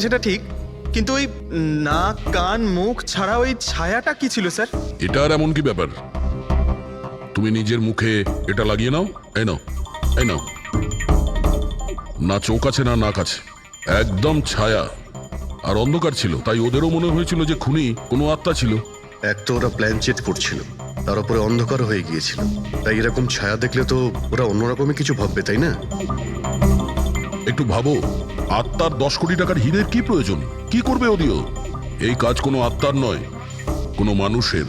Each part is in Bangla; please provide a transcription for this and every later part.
সেটা ঠিক, কিন্তু ওই নাক কান মুখ ছাড়া ওই ছায়াটা কি ছিল স্যার? এটা আর এমন কি ব্যাপার? তুমি নিজের মুখে এটা লাগিয়ে নাও। এই নাও, এই নাও। না চোখ আছে না নাক আছে, একদম ছায়া। আর অন্ধকার ছিল, তাই ওদেরও মনে হয়েছিল যে খুনি কোনো আত্মা ছিল। এক তো ওরা প্ল্যান চেট করছিল, তার উপরে অন্ধকার হয়ে গিয়েছিল, তাই এরকম ছায়া দেখলে তো ওরা অন্যরকমই কিছু ভাববে, তাই না? একটু ভাবো, আত্মার 10 কোটি টাকার হীরের কি প্রয়োজন? কি করবে ওদিও? এই কাজ কোনো আত্মার নয়, কোনো মানুষের।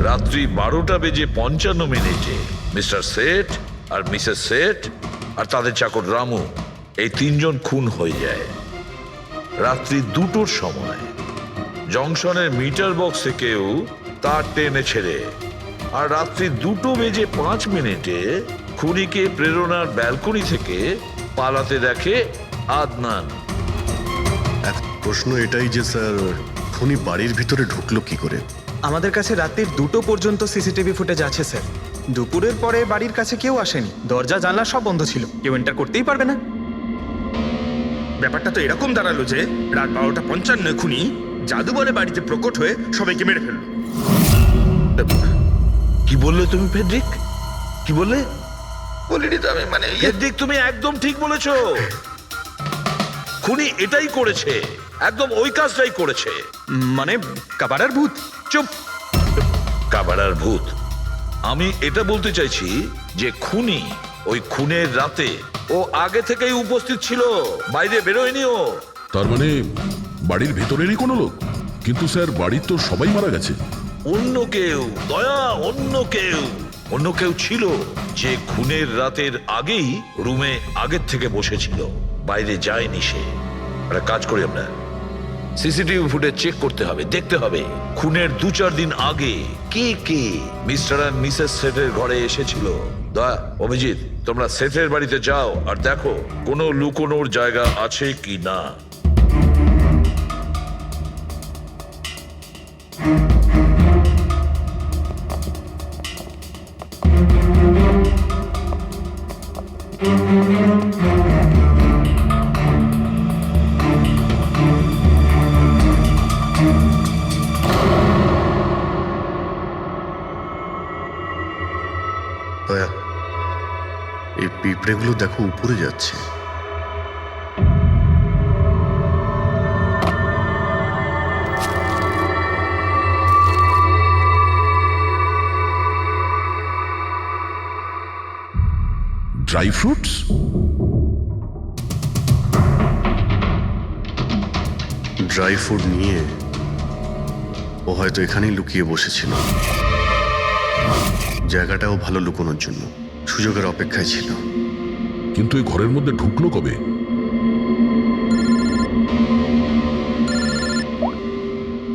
রাত্রি 12:55 মিস্টার সেঠ আর মিসেস সেঠ আর তাদের চাকর রামু, এই তিনজন খুন হয়ে যায় রাত্রি 2টোর সময়। জংশনের মিটার বক্সে কেউ তার টেনে ছেড়ে, আর রাত্রি 2:05 খুনিকে প্রেরণার ব্যালকনি থেকে পালাতে দেখে আদনান। এক প্রশ্ন এটাই যে স্যার, খুনি বাড়ির ভিতরে ঢুকলো কি করে? আমাদের কাছে রাত্রির 2টো পর্যন্ত সিসিটিভি ফুটেজ আছে স্যার। দুপুরের পরে বাড়ির কাছে কেউ আসেনি, দরজা জানলা সব বন্ধ ছিল, কেউ এন্টার করতেই পারবে না। ব্যাপারটা তো এরকম দাঁড়ালো যে রাত 12:55 খুনি জাদু বলে বাড়িতে প্রকট হয়ে সবাইকে মেরে ফেললো। কি বললে তুমি ফেডরিক? কি বললে? বলিনি তো আমি, মানে ফেডরিক, তুমি একদম ঠিক বলেছো। খুনি এটাই করেছে, একদম ওই কাজটাই করেছে। মানে কাবারার ভূত? চুপ! কাবারার ভূত? আমি এটা বলতে চাইছি যে খুনি ওই খুনের রাতে ও আগে থেকেই উপস্থিত ছিল, বাইরে বেরোয়নি ও। তার মানে বাড়ির ভেতরেরই কোনো লোক? কিন্তু স্যার, বাড়ির তো সবাই মারা গেছে। অন্য কেউ, দয়া, অন্য কেউ ছিল যে খুনের রাতের আগেই রুমে আগের থেকে বসেছিল, বাইরে যায়নি সে। একটা কাজ করি আমরা, সিসিটিভি ফুটেজ চেক করতে হবে, দেখতে হবে খুনের 2-4 দিন আগে কে কে মিস্টার আর মিসেস সেঠের ঘরে এসেছিল। দয়া, অভিজিৎ, তোমরা সেঠের বাড়িতে যাও আর দেখো কোনো লুকোনোর জায়গা আছে কি না। দয়া, এই পিঁপড়েগুলো দেখো উপরে যাচ্ছে। Dry fruits? ড্রাই ফ্রুট নিয়ে ও হয়তো এখানেই লুকিয়ে বসেছিল। জায়গাটাও ভালো লুকোনোর জন্য, সুযোগের অপেক্ষায় ছিল। কিন্তু এই ঘরের মধ্যে ঢুকলো কবে?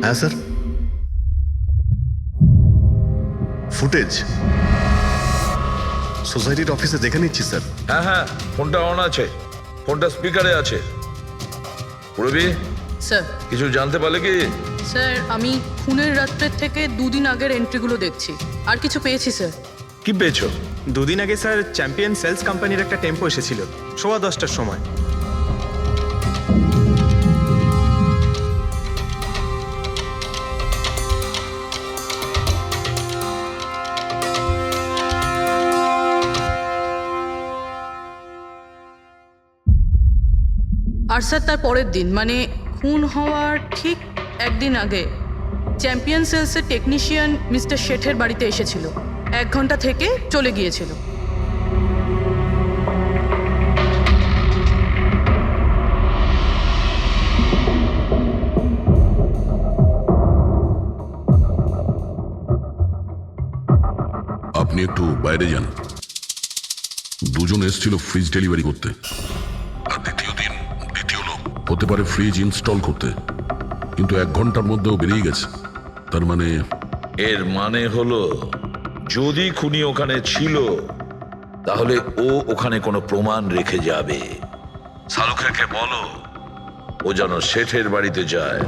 হ্যাঁ স্যার, ফুটেজ সোসাইটির অফিসে দেখে নিচ্ছি স্যার। হ্যাঁ হ্যাঁ, ফোনটা অন আছে, ফোনটা স্পিকারে আছে। পুরবি, স্যার। কিছু জানতে পারলে কি? স্যার, আমি খুনের রাত্রের থেকে 2 দিন আগের এন্ট্রিগুলো দেখছি, আর কিছু পেয়েছি স্যার। কি পেয়েছো? 2 দিন আগে স্যার চ্যাম্পিয়ন সেলস কোম্পানির একটা টেম্পো এসেছিল 10:15টার সময়। আর স্যার, তার পরের দিন মানে খুন হওয়ার ঠিক একদিন আগে চ্যাম্পিয়ন সেলসের টেকনিশিয়ান মিস্টার শেঠের বাড়িতে এসেছিল, 1 ঘন্টা থেকে চলে গিয়েছিল। আপনি একটু বাইরে যান। দুজন এসেছিল ফ্রিজ ডেলিভারি করতে, আর দ্বিতীয় লোক হতে পারে ফ্রিজ ইনস্টল করতে, কিন্তু 1 ঘন্টার মধ্যেও বেরিয়ে গেছে। তার মানে এর মানে হলো যদি খুনি ওখানে ছিল তাহলে ও ওখানে কোনো প্রমাণ রেখে যাবে। শালুখাকে বলো ও যেন শেঠের বাড়িতে যায়।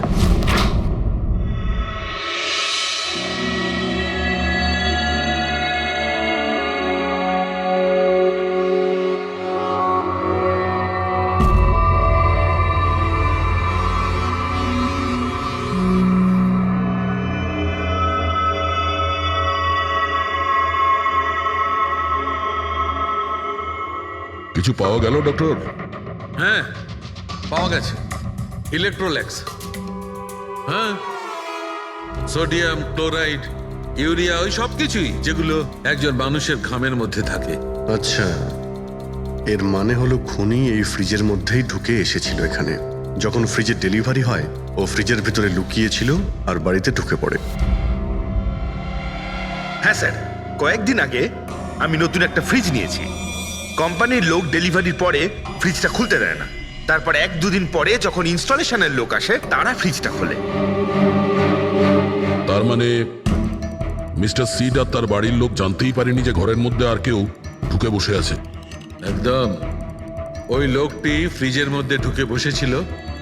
কিছু পাওয়া গেল ডক্টর? হ্যাঁ, পাওয়া গেছে ইলেকট্রোল্যাক্স। হ্যাঁ, সোডিয়াম ক্লোরাইড, ইউরিয়া, ওই সব কিছুই যেগুলো একজন মানুষের ঘামের মধ্যে থাকে। আচ্ছা, এর মানে হলো খুনি এই ফ্রিজের মধ্যেই ঢুকে এসেছিল এখানে। যখন ফ্রিজের ডেলিভারি হয় ও ফ্রিজের ভিতরে লুকিয়েছিল আর বাড়িতে ঢুকে পড়ে। হ্যাঁ স্যার, কয়েকদিন আগে আমি নতুন একটা ফ্রিজ নিয়েছি। কোম্পানির লোক ডেলিভারির পরে ফ্রিজটা খুলতে দেয় না। তারপর 1-2 দিন পরে যখন ইনস্টলেশনের লোক আসে তারা ফ্রিজটা খোলে। তার মানে মিস্টার সিড আর তার বাড়ির লোক জানতেই পারেনি যে ঘরের মধ্যে আর কেউ ঢুকে বসে আছে। একদম। ওই লোকটি ফ্রিজের মধ্যে ঢুকে বসেছিল,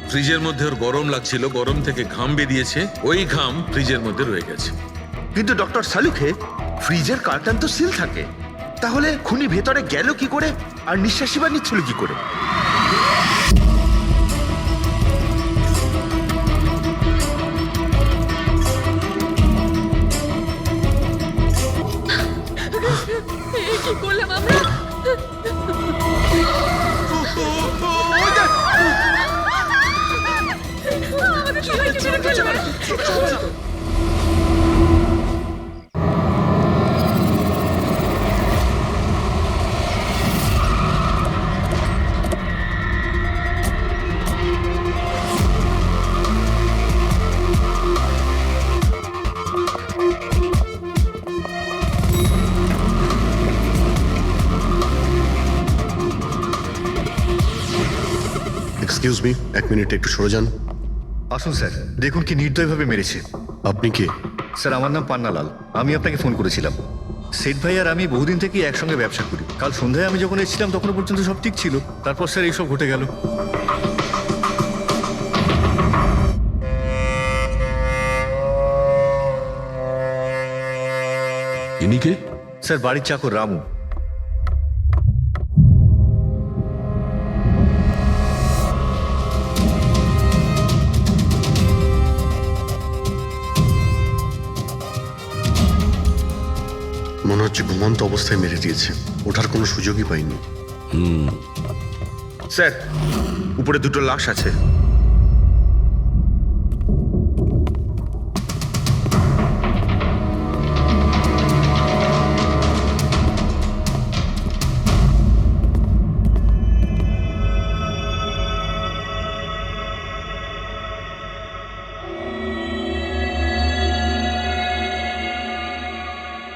ফ্রিজের মধ্যে ওর গরম লাগছিল, গরম থেকে ঘাম বেরিয়েছে, ওই ঘাম ফ্রিজের মধ্যে রয়ে গেছে। কিন্তু ডক্টর সালুখে ফ্রিজের কার্টন তো সিল থাকে, তাহলে খুনি ভেতরে গেল কি করে আর নিঃশ্বাসই বা নিচ্ছিল কি করে? কি করলাম আমরা? আমাদের সবাইকে মেরে ফেলবে। এক্সকিউজ মি, 1 মিনিট একটু সরে যান। আসুন স্যার, দেখুন কি নির্দয়ভাবে মেরেছে। আপনি কে? স্যার, আমার নাম পান্নালাল। আমি আপনাকে ফোন করেছিলাম। সেট ভাই আর আমি বহুদিন থেকেই একসঙ্গে ব্যবসা করি। কাল সন্ধ্যায় আমি যখন এসেছিলাম তখনও পর্যন্ত সব ঠিক ছিল। তারপর স্যার এইসব ঘটে গেল। ইনি কে? স্যার, বাড়ির চাকর রামু। মনে হচ্ছে ঘুমন্ত অবস্থায় মেরে দিয়েছে, ওঠার কোনো সুযোগই পাইনি। স্যার, উপরে 2টো লাশ আছে।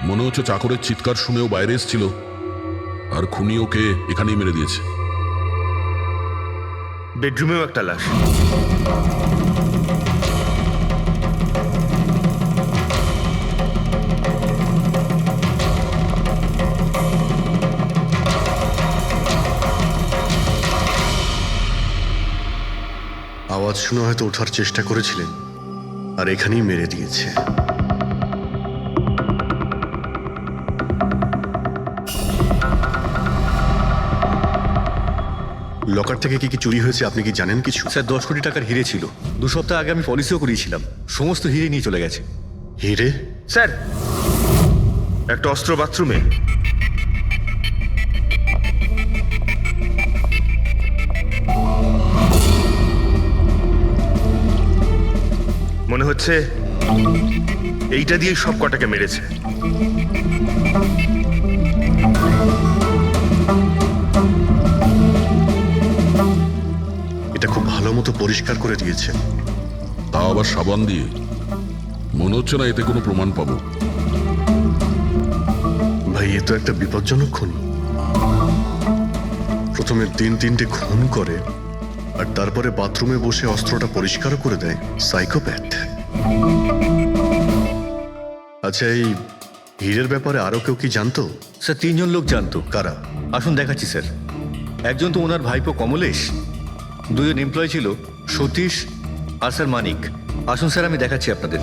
মনে হচ্ছে চাকরের চিৎকার শুনেও বাইরে এসেছিল আর খুনি ওকে এখানেই মেরে দিয়েছে। বেডরুমেও একটা লাশ। আওয়াজ শুনে হয়তো ওঠার চেষ্টা করেছিলেন আর এখানেই মেরে দিয়েছে। লকার থেকে কি কি চুরি হয়েছে আপনি কি জানেন কিছু? স্যার, 10 কোটি টাকার হিরে ছিল। 2 সপ্তাহ আগে আমি পলিসিও করিয়েছিলাম। সমস্ত হিরে নিয়ে চলে গেছে। হিরে? স্যার, একটা অস্ত্র বাথরুমে। মনে হচ্ছে এইটা দিয়ে সব কটাকে মেরেছে। এটা খুব ভালো মতো পরিষ্কার করে দিয়েছে। তাও আবার সাবান দিয়ে। মনে হচ্ছে না এতে কোনো প্রমাণ পাবো। ভাই, এ তো একটা বিপজ্জনক খুনি। প্রথমে 3-3টে খুন করে আর তারপরে বাথরুমে বসে অস্ত্রটা পরিষ্কার করে দেয়। সাইকোপ্যাথ। আচ্ছা, এই হীরের ব্যাপারে আরো কেউ কি জানতো? স্যার, 3 জন লোক জানতো। কারা? আসুন দেখাচ্ছি স্যার। একজন তো ওনার ভাইপো কমলেশ, 2 জন এমপ্লয় ছিল, সতীশ আর স্যার মানিক। আসুন স্যার, আমি দেখাচ্ছি আপনাদের।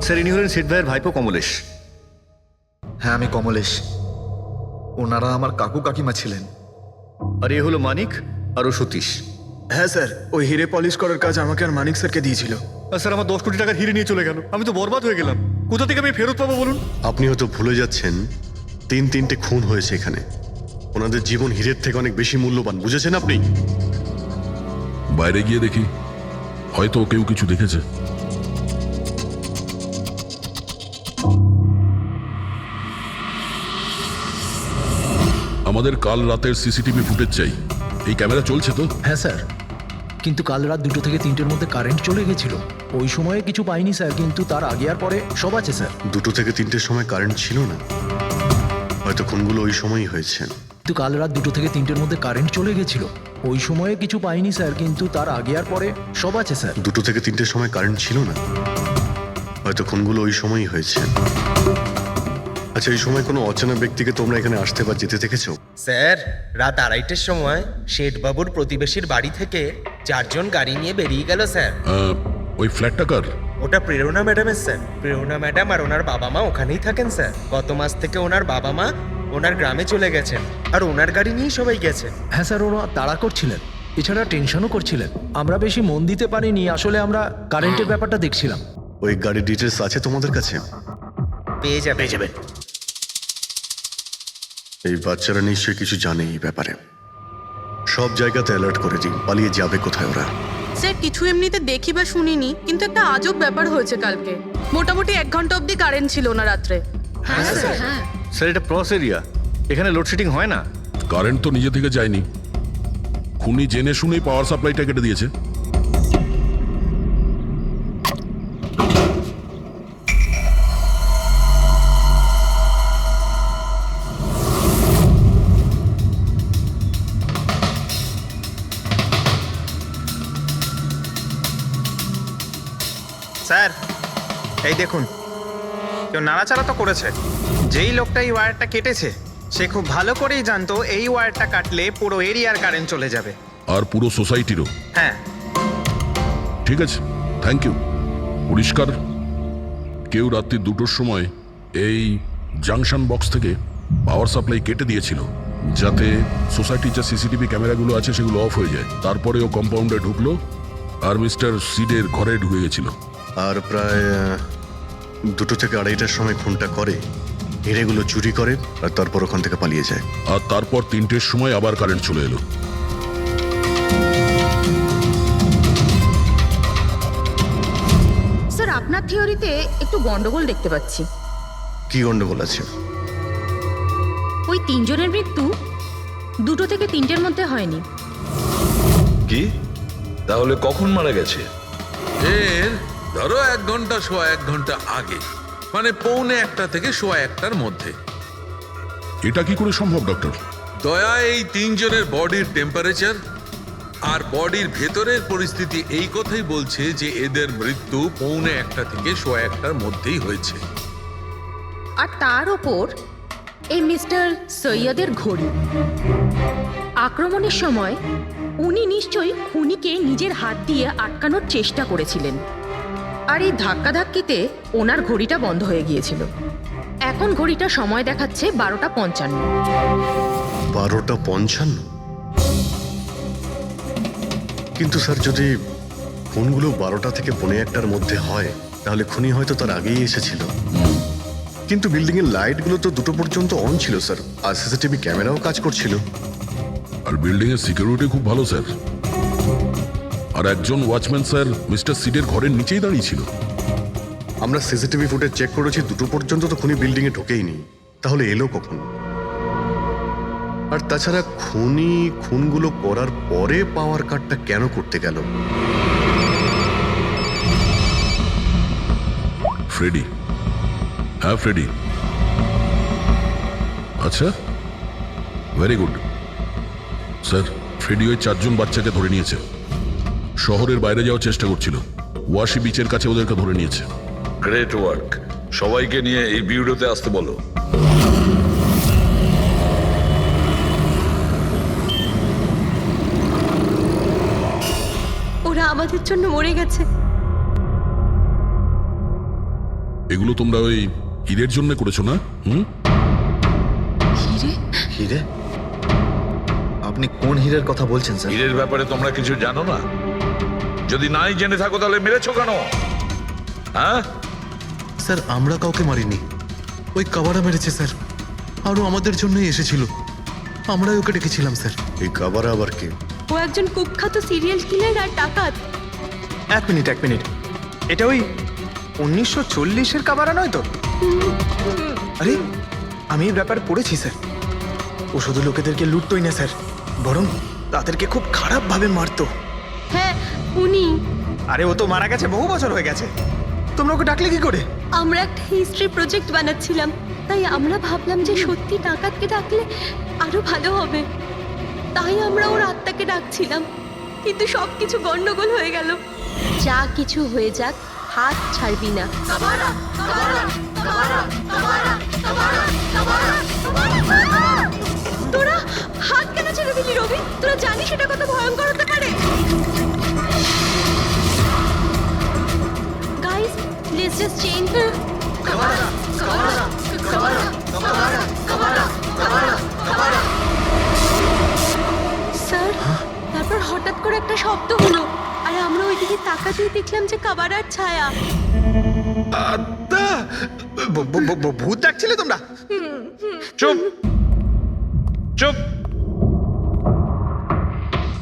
স্যার, ইনি হলেন সেট ভাইয়ের ভাইপো কমলেশ। হ্যাঁ, আমি কমলেশ। ওনারা আমার কাকু কাকিমা ছিলেন। আর এ হলো মানিক আর ও সতীশ। হ্যাঁ স্যার, ওই হিরে পলিশ করার কাজ আমাকে আর মানিক স্যারকে দিয়েছিল। আর স্যার, আমার 10 কোটি টাকার হিরে নিয়ে চলে গেল। আমি তো বরবাদ হয়ে গেলাম। কোথা থেকে আমি ফেরত পাবো বলুন? আপনি হয়তো ভুলে যাচ্ছেন 3-3টে খুন হয়েছে এখানে। ওনাদের জীবন হীরের থেকে অনেক বেশি মূল্যবান, বুঝেছেন আপনি? বাইরে গিয়ে দেখি, হয়তো কেউ কিছু দেখেছে। আমাদের কাল রাতের সিসিটিভি ফুটেজ চাই। এই ক্যামেরা চলছে তো? হ্যাঁ স্যার, কিন্তু কাল রাত 2 থেকে 3টের মধ্যে কারেন্ট চলে গেছিল। ওই সময়ে কিছু পাইনি স্যার, কিন্তু তার আগে আর পরে সব আছে স্যার। 2 থেকে 3টের সময় কারেন্ট ছিল না, হয়তো খুনগুলো ওই সময়ই হয়েছে। কিন্তু কাল রাত 2 থেকে 3টের মধ্যে কারেন্ট চলে গেছিল। ওই সময়ে কিছু পাইনি স্যার, কিন্তু তার আগে আর পরে সব আছে স্যার। 2 থেকে 3টের সময় কারেন্ট ছিল না, হয়তো খুনগুলো ওই সময়ই হয়েছে। আচ্ছা, এই সময় কোনো অচেনা ব্যক্তিকে তোমরা এখানে আসতে বা যেতে দেখেছো? স্যার, রাত 2:30-টের সময় শেঠবাবুর প্রতিবেশীর বাড়ি থেকে 4 জন গাড়ি নিয়ে বেরিয়ে গেল স্যার। ওই ফ্ল্যাটটা কার? ওটা প্রেরণা ম্যাডামের স্যার। প্রেরণা ম্যাডাম আর ওনার বাবা মা ওখানেই থাকেন স্যার। গত মাস থেকে ওনার বাবা মা ওনার গ্রামে চলে গেছেন, আর ওনার গাড়ি নিয়েই সবাই গেছে। হ্যাঁ স্যার, ওরা তাড়া করছিলেন, এছাড়া টেনশনও করছিলেন। আমরা বেশি মন দিতে পারিনি, আসলে আমরা কারেন্টের ব্যাপারটা দেখছিলাম। ওই গাড়ির ডিটেলস আছে তোমাদের কাছে? পেয়ে যাবে। এই বাচ্চারা নিশ্চয়ই কিছু জানে এই ব্যাপারে। সব জায়গাতে অ্যালার্ট করে দিন, পালিয়ে যাবে কোথায় ওরা। স্যার, কিছু এমনিতে দেখি বা শুনিনি, কিন্তু একটা আজব ব্যাপার হয়েছে কালকে। মোটামুটি 1 ঘন্টা অবধি কারেন্ট ছিল না রাত্রে। হ্যাঁ স্যার, হ্যাঁ। স্যার, এটা ক্রস এরিয়া, এখানে লোডশেডিং হয় না। কারেন্ট তো নিজে থেকে যায়নি, খুনি জেনে শুনেই পাওয়ার সাপ্লাইটা কেটে দিয়েছে। স্যার, এই দেখুন, কেউ নাড়াচাড়া তো করেছে। যেই লোকটা এই ওয়্যারটা কেটেছে সে খুব ভালো করেই জানতো এই ওয়্যারটা কাটলে পুরো এরিয়ার কারেন্ট চলে যাবে। আর পুরো সোসাইটিরও। হ্যাঁ। ঠিক আছে, থ্যাংক ইউ। পরিষ্কার, কেউ রাত্রি 2টোর সময় এই জাংশন বক্স থেকে পাওয়ার সাপ্লাই কেটে দিয়েছিল, যাতে সোসাইটির যে সিসিটিভি ক্যামেরাগুলো আছে সেগুলো অফ হয়ে যায়। তারপরে ও কম্পাউন্ডে ঢুকলো আর মিস্টার সিডের ঘরে ঢুকে গেছিল। আর প্রায় 2 থেকে 2:30টার সময় খুনটা করে, হিরেগুলো চুরি করে আর তারপর ওখান থেকে পালিয়ে যায়। আর তারপর 3টের সময় আবার কারেন্ট চলে এলো। স্যার, আপনার থিওরিতে একটু গন্ডগোল দেখতে পাচ্ছি। কি গন্ডগোল আছে? ওই 3 জনের মৃত্যু 2 থেকে 3টের মধ্যে হয়নি। কি? তাহলে কখন মারা গেছে? এর ধরো 1 ঘন্টা, সোয়া 1 ঘন্টা আগে, মানে 1:45 থেকে সোয়া 1টার মধ্যে। এটা কি করে সম্ভব ডক্টর? দয়া, এই 3 জনের বডির টেম্পারেচার আর বডির ভেতরের পরিস্থিতি এই কথাই বলছে যে এদের মৃত্যু 1:45 থেকে সোয়া 1টার মধ্যেই হয়েছে। আর তার ওপর এই মিস্টার সৈয়দের ঘড়ি। আক্রমণের সময় উনি নিশ্চয়ই খুনিকে নিজের হাত দিয়ে আটকানোর চেষ্টা করেছিলেন, আর এই ধাক্কাধাক্কিতে ওনার ঘড়িটা বন্ধ হয়ে গিয়েছিল। এখন ঘড়িটা সময় দেখাচ্ছে 12:55। 12:55? কিন্তু স্যার, যদি খুনগুলো 12টা থেকে 1:45টার মধ্যে হয়, তাহলে খুনি হয়তো তার আগেই এসেছিল। কিন্তু বিল্ডিং এর লাইটগুলো তো 2টো পর্যন্ত অন ছিল স্যার, আর সিসিটিভি ক্যামেরাও কাজ করছিল। আর বিল্ডিং এর সিকিউরিটি খুব ভালো স্যার। আর একজন ওয়াচম্যান স্যার মিস্টার সিডের ঘরের নিচেই দাঁড়িয়ে ছিল। আমরা সিসিটিভি ফুটেজ চেক করেছি, 2টো পর্যন্ত তো খুনি বিল্ডিং এ ঢোকেইনি। তাহলে এলো কখন? আর তাছাড়া খুনি খুনগুলো করার পরে পাওয়ার কাটটা কেন করতে গেল? ফ্রেডি। হ্যাঁ, ফ্রেডি। আচ্ছা, ভেরি গুড স্যার। ফ্রেডি ওই 4 জন বাচ্চাকে ধরে নিয়েছে। শহরের বাইরে যাওয়ার চেষ্টা করছিল, ওয়াশি বিচের কাছে ওদেরকে ধরে নিয়েছে। Great work. সবাইকে নিয়ে এই বিউরোতে আসতে বলো। ওরা আমাদের জন্য মরে গেছে। এগুলো তোমরা ওই হীরের জন্য করেছো না? হিরে? আপনি কোন হীরের কথা বলছেন স্যার? হীরের ব্যাপারে তোমরা কিছু জানো না? যদি নাই জেনে থাকো তাহলে মেরেছো কেন? হ্যাঁ স্যার আমরা কাউকে মারিনি, ওই কাবারা মেরেছে স্যার, আরও আমাদের জন্যই এসেছিল, আমরাই ওকে ডেকেছিলাম স্যার। এই কাবারা আবার কে? ও একজন কুখ্যাত সিরিয়াল কিলার আর ডাকাত। এক মিনিট, এটা ওই 1940-এর কাবারা নয় তো? আরে আমি এই ব্যাপারে পড়েছি স্যার। ও শুধু লোকেদেরকে লুটতোই না স্যার, বরং তাদেরকে খুব খারাপভাবে মারতো। হ্যাঁ উনি। আরে ও তো মারা গেছে, বহু বছর হয়ে গেছে, তোমরা ওকে ডাকলে কি করে? আমরা একটা হিস্ট্রি প্রজেক্ট বানাচ্ছিলাম, তাই আমরা ভাবলাম যে সত্যি ডাকাতকে ডাকলে আরো ভালো হবে, তাই আমরা ওর আত্মাকে ডাকছিলাম, কিন্তু সবকিছু গন্ডগোল হয়ে গেল। যা কিছু হয়ে যাক, হাত ছাড়বি না। তোরা হাত কেন ছেড়ে দিলি রবি? তোরা জানিস এটা কত ভয়ঙ্কর হতে পারে? Guys, let's just change. Sir, তারপর হঠাৎ করে একটা শব্দ হলো, আর আমরা ওইদিকে তাকাতেই দেখলাম যে কাবারার ছায়া। ভূত ডাকছিলে তোমরা? চুপ চুপ,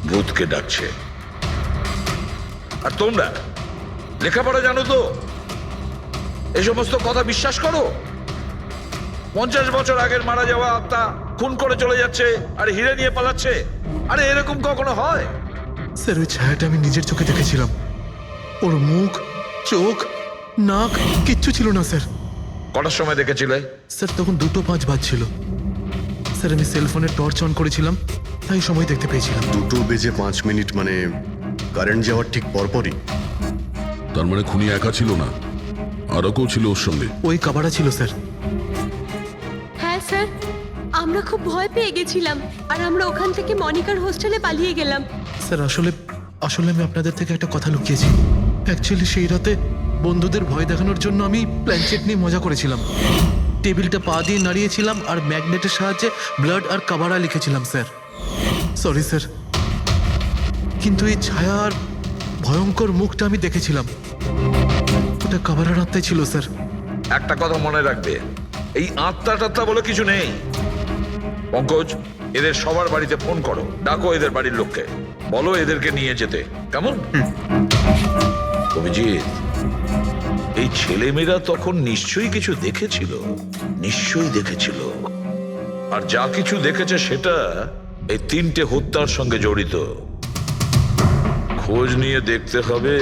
ভূতকে ডাকছে। আর তোমরা লেখাপড়া জানো তো? এই সমস্ত কথা বিশ্বাস করো? 50 বছর আগের মারা যাওয়া আত্মা খুন করে চলে যাচ্ছে আর হিরে নিয়ে পালাচ্ছে? আরে এরকম কখনো হয়? স্যার ওই ছায়াটা আমি নিজের চোখে দেখেছিলাম, ওর মুখ, চোখ, নাক কিচ্ছু ছিল না স্যার। কটার সময় দেখেছিলে? স্যার তখন 2:05 বাজছিল স্যার, আমি সেলফোনে টর্চ অন করেছিলাম, তাই সময় দেখতে পেয়েছিলাম। 2:05 মানে কারেন্ট যাওয়ার ঠিক পরপরই। তার মানে খুনি একা ছিল না, আরও কেউ ছিল ওর সঙ্গে। ওই কাবারা ছিল স্যার। হ্যাঁ স্যার, আমরা খুব ভয় পেয়ে গেছিলাম, আর আমরা ওখান থেকে মনিকার হোস্টেলে পালিয়ে গেলাম। স্যার আসলে আমি আপনাদের থেকে একটা কথা লুকিয়েছি। অ্যাকচুয়ালি সেই রাতে বন্ধুদের ভয় দেখানোর জন্য আমি প্ল্যানচেট নিয়ে মজা করেছিলাম, টেবিলটা পা দিয়ে নাড়িয়েছিলাম আর ম্যাগনেটের সাহায্যে ব্লাড আর কাবারা লিখেছিলাম স্যার। সরি স্যার, কিন্তু এই ছায়া আর ভয়ঙ্কর মুখটা আমি দেখেছিলাম, ওটা কাবারার আত্মাই ছিল স্যার। একটা কথা মনে রাখবে, এই আত্মা টাত্মা বলে কিছু নেই। পঙ্কজ, এদের সবার বাড়িতে ফোন করো, ডাকো এদের বাড়ির লোককে, বলো এদেরকে নিয়ে যেতে, কেমন? অভিজিৎ, এই ছেলেমেয়েরা তখন নিশ্চয়ই কিছু দেখেছিল, নিশ্চয়ই দেখেছিল, আর যা কিছু দেখেছে সেটা এই 3টে হত্যার সঙ্গে জড়িত। খোঁজ নিয়ে দেখতে হবে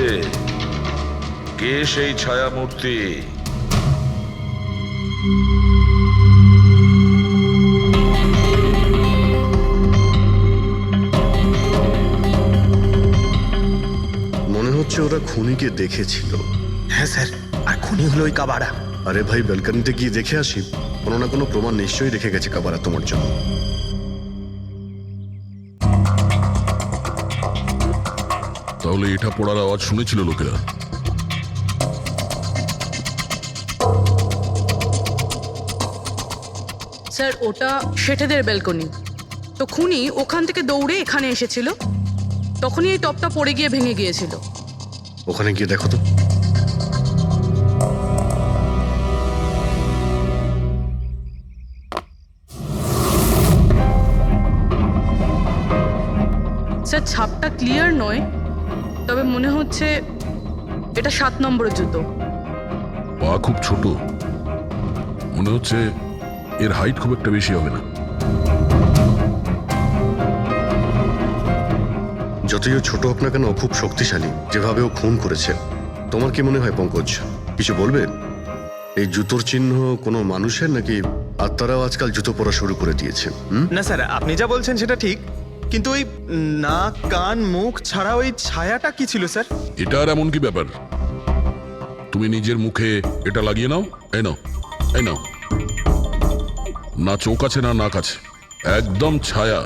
কে সেই ছায়ামূর্তি। মনে হচ্ছে ওরা খুনিকে দেখেছিল। হ্যাঁ স্যার, আর খুনি হলো ওই কাবারা। আরে ভাই, ব্যালকনিতে গিয়ে দেখে আসি, কোনো না কোনো প্রমাণ নিশ্চয়ই রেখে গেছে কাবারা তোমার জন্য। তাহলে এটা পড়ার আওয়াজ শুনেছিল লোকেরা? স্যার ওটা শেঠেদের ব্যালকনি, তো খুনি ওখান থেকে দৌড়ে এখানে এসেছিল, তখনই এই টপটা পড়ে গিয়ে ভেঙে গিয়েছিল। ওখানে গিয়ে দেখো তো। স্যার ছাপটা ক্লিয়ার নয়, তবে মনে হচ্ছে এটা 7 নম্বরের জুতো। পা খুব ছোট, মনে হচ্ছে এর হাইট খুব একটা বেশি হবে না। যতই ও ছোট হোক না কেন, ও খুব শক্তিশালী, যেভাবে ও খুন করেছে। তোমার কি মনে হয় পঙ্কজ, কিছু বলবে? এই জুতোর চিহ্ন কোনো মানুষের, নাকি আত্মারাও আজকাল জুতো পরা শুরু করে দিয়েছে? না স্যার, আপনি যা বলছেন সেটা ঠিক, কিন্তু ওই নাক, কান, মুখ ছাড়া ওই ছায়াটা কি ছিল স্যার? এটা আর এমন কি ব্যাপার? তুমি নিজের মুখে এটা লাগিয়ে নাও, এই নাও, এই নাও। না চোখ আছে না নাক আছে, একদম ছায়া,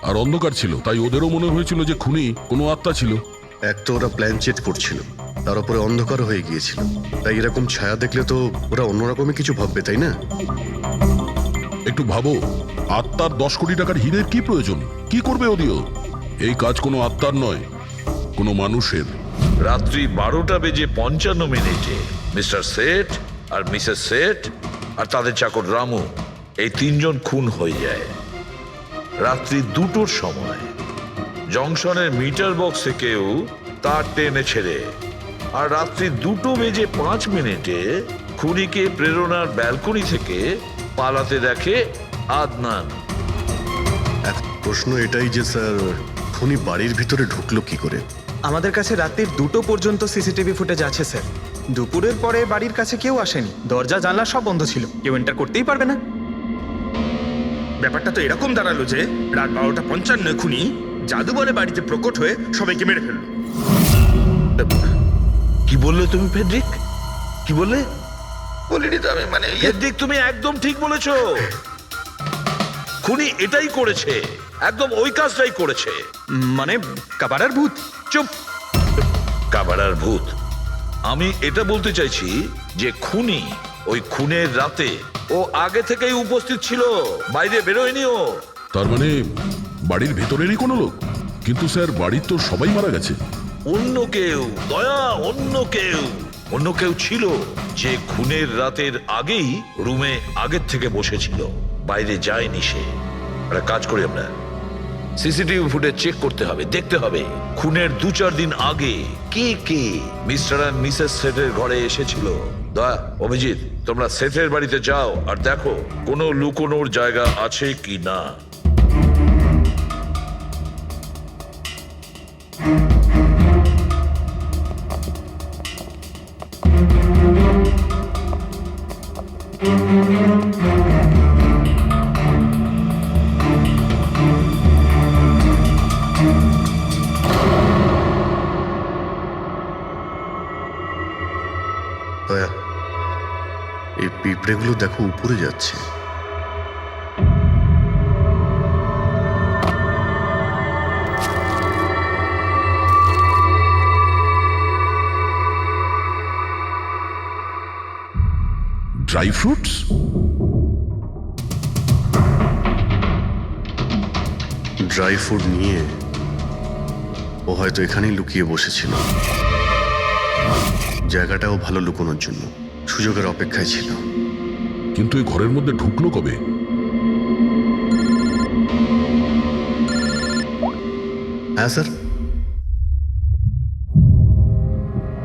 আর অন্ধকার ছিল, তাই ওদেরও মনে হয়েছিল যে খুনি কোনো আত্মা ছিল। এক তো ওরা প্ল্যানচেট করছিল, তার উপরে অন্ধকার হয়ে গিয়েছিল, তাই এরকম ছায়া দেখলে তো ওরা অন্যরকমই কিছু ভাববে, তাই না? একটু ভাবো, আত্মার 10 কোটি টাকার হীরের কি প্রয়োজন? কি করবে ওদিও? এই কাজ কোনো আত্মার নয়, কোনো মানুষের। রাত্রি 12:55 মিনিটে মিস্টার সেঠ আর মিসেস সেঠ আর তাদের চাকর রামু, এই তিনজন খুন হয়ে যায় রাত্রি 2টোর সময়। জংশনের মিটার বক্সে কেউ তার টেনে ছেড়ে, আর রাত্রি 2:05 খুনিকে প্রেরণার ব্যালকনি থেকে পালাতে দেখে আদনান। এখন প্রশ্ন এটাই যে স্যার খুনি বাড়ির ভিতরে ঢুকলো কি করে? আমাদের কাছে রাত্রির 2টো পর্যন্ত সিসিটিভি ফুটেজ আছে স্যার। দুপুরের পরে বাড়ির কাছে কেউ আসেনি, দরজা জানলা সব বন্ধ ছিল, কেউ এন্টার করতেই পারবে না। ব্যাপারটা তো এরকম দাঁড়ালো যে রাত 12:55 খুনি জাদু বলে বাড়িতে প্রকট হয়ে সবাইকে মেরে ফেললো। কি বললে তুমি ফেডরিক? কি বললে? বলিনি তো আমি, মানে ফেডরিক, তুমি একদম ঠিক বলেছো। খুনি এটাই করেছে, একদম ওই কাজটাই করেছে। মানে কাবারার ভূত। চুপ! কাবারার ভূত? আমি এটা বলতে চাইছি যে খুনি ওই খুনের রাতে ও আগে থেকেই উপস্থিত ছিল, বাইরে বেরোয়নি ও। তার মানে বাড়ির ভেতরেরই কোনো লোক? কিন্তু স্যার বাড়ির তো সবাই মারা গেছে। অন্য কেউ, দয়া, অন্য কেউ ছিল যে খুনের রাতের আগেই রুমে আগের থেকে বসেছিল, বাইরে যায়নি সে। একটা কাজ করি আমরা, সিসিটিভি ফুটেজ চেক করতে হবে, দেখতে হবে খুনের 2-4 দিন আগে কে কে মিস্টার অ্যান্ড মিসেস সেঠের ঘরে এসেছিল। দয়া, অভিজিৎ, তোমরা সেঠের বাড়িতে যাও আর দেখো কোনো লুকোনোর জায়গা আছে কি না। দয়া, এই পিঁপড়েগুলো দেখো উপরে যাচ্ছে। Dry fruits? ড্রাই ফ্রুট নিয়ে ও হয়তো এখানেই লুকিয়ে বসেছিল। জায়গাটাও ভালো লুকোনোর জন্য সুযোগের অপেক্ষায় ছিল। কিন্তু এই ঘরের মধ্যে ঢুকলো কবে? হ্যাঁ স্যার,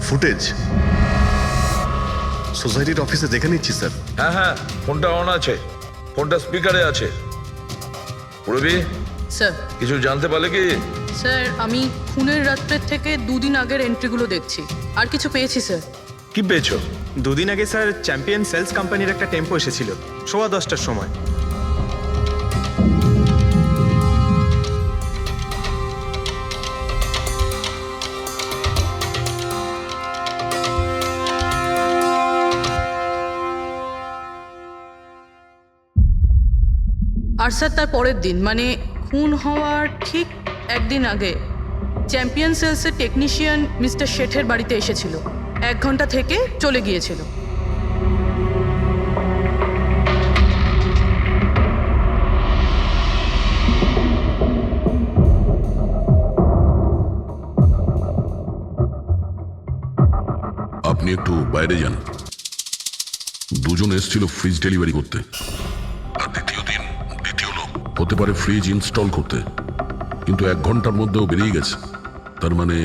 ফুটেজ সোসাইটির অফিসে দেখে নিচ্ছি স্যার। হ্যাঁ হ্যাঁ, ফোনটা অন আছে, ফোনটা স্পিকারে আছে। পুরবি, স্যার। কিছু জানতে পারলে কি? স্যার, আমি খুনের রাত্রের থেকে 2 দিন আগের এন্ট্রিগুলো দেখছি, আর কিছু পেয়েছি স্যার। কি পেয়েছো? 2 দিন আগে স্যার চ্যাম্পিয়ন সেলস কোম্পানির একটা টেম্পো এসেছিল 10:15টার সময়। আর স্যার তার পরের দিন, মানে খুন হওয়ার ঠিক 1 দিন আগে চ্যাম্পিয়ন সেলসের টেকনিশিয়ান মিস্টার শেঠের বাড়িতে এসেছিল, 1 ঘন্টা থেকে চলে গিয়েছিল। আপনি একটু বাইরে যান। দুজন এসেছিল ফ্রিজ ডেলিভারি করতে, আর দ্বিতীয় দিন দ্বিতীয় লোক হতে পারে ফ্রিজ ইনস্টল করতে, কিন্তু 1 ঘন্টার মধ্যেও বেরিয়ে গেছে। তার মানে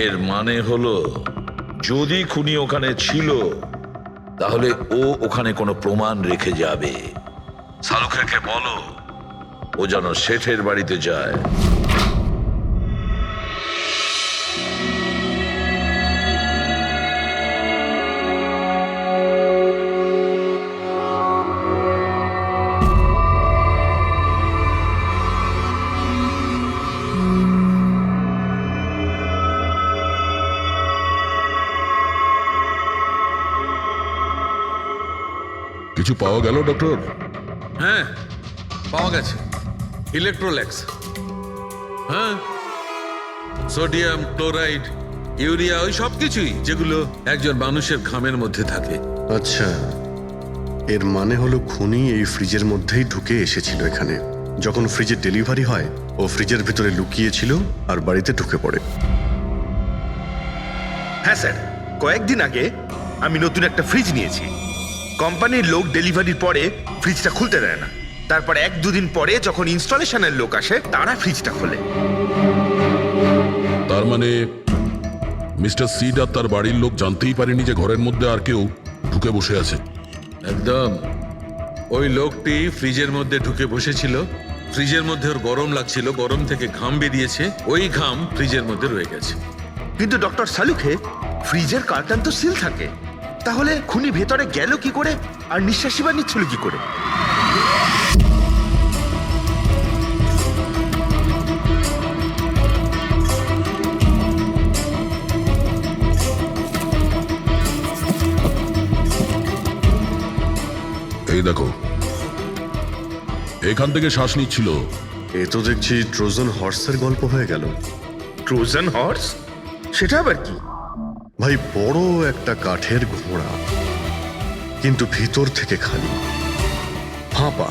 এর মানে হলো যদি খুনি ওখানে ছিল তাহলে ও ওখানে কোনো প্রমাণ রেখে যাবে। শালুখেরকে বলো ও যেন শেঠের বাড়িতে যায়। কিছু পাওয়া গেল ডক্টর? হ্যাঁ, পাওয়া গেছে ইলেকট্রোল্যাক্স। হ্যাঁ, সোডিয়াম ক্লোরাইড, ইউরিয়া, ওই সব কিছুই যেগুলো একজন মানুষের ঘামের মধ্যে থাকে। আচ্ছা, এর মানে হলো খুনি এই ফ্রিজের মধ্যেই ঢুকে এসেছিল এখানে। যখন ফ্রিজের ডেলিভারি হয় ও ফ্রিজের ভিতরে লুকিয়েছিল আর বাড়িতে ঢুকে পড়ে। হ্যাঁ স্যার, কয়েকদিন আগে আমি নতুন একটা ফ্রিজ নিয়েছি। কোম্পানির লোক ডেলিভারির পরে ফ্রিজটা খুলতে দেয় না। তারপর 1-2 দিন পরে যখন ইনস্টলেশনের লোক আসে তারা ফ্রিজটা খোলে। তার মানে মিস্টার সিড আর তার বাড়ির লোক জানতেই পারেনি যে ঘরের মধ্যে আর কেউ ঢুকে বসে আছে। একদম। ওই লোকটি ফ্রিজের মধ্যে ঢুকে বসেছিল, ফ্রিজের মধ্যে ওর গরম লাগছিল, গরম থেকে ঘাম বেরিয়েছে, ওই ঘাম ফ্রিজের মধ্যে রয়ে গেছে। কিন্তু ডক্টর সালুখে ফ্রিজের কার্টন তো সিল থাকে, তাহলে খুনি ভেতরে গেল কি করে আর নিঃশ্বাসই বা নিচ্ছিল কি করে? এই দেখো, এখান থেকে শ্বাস নিচ্ছিল। এ তো দেখছি ট্রোজান হর্সের গল্প হয়ে গেল। Trojan horse? সেটা আবার কি? ভাই, বড় একটা কাঠের ঘোড়া, কিন্তু ভিতর থেকে খালি, ফাঁপা।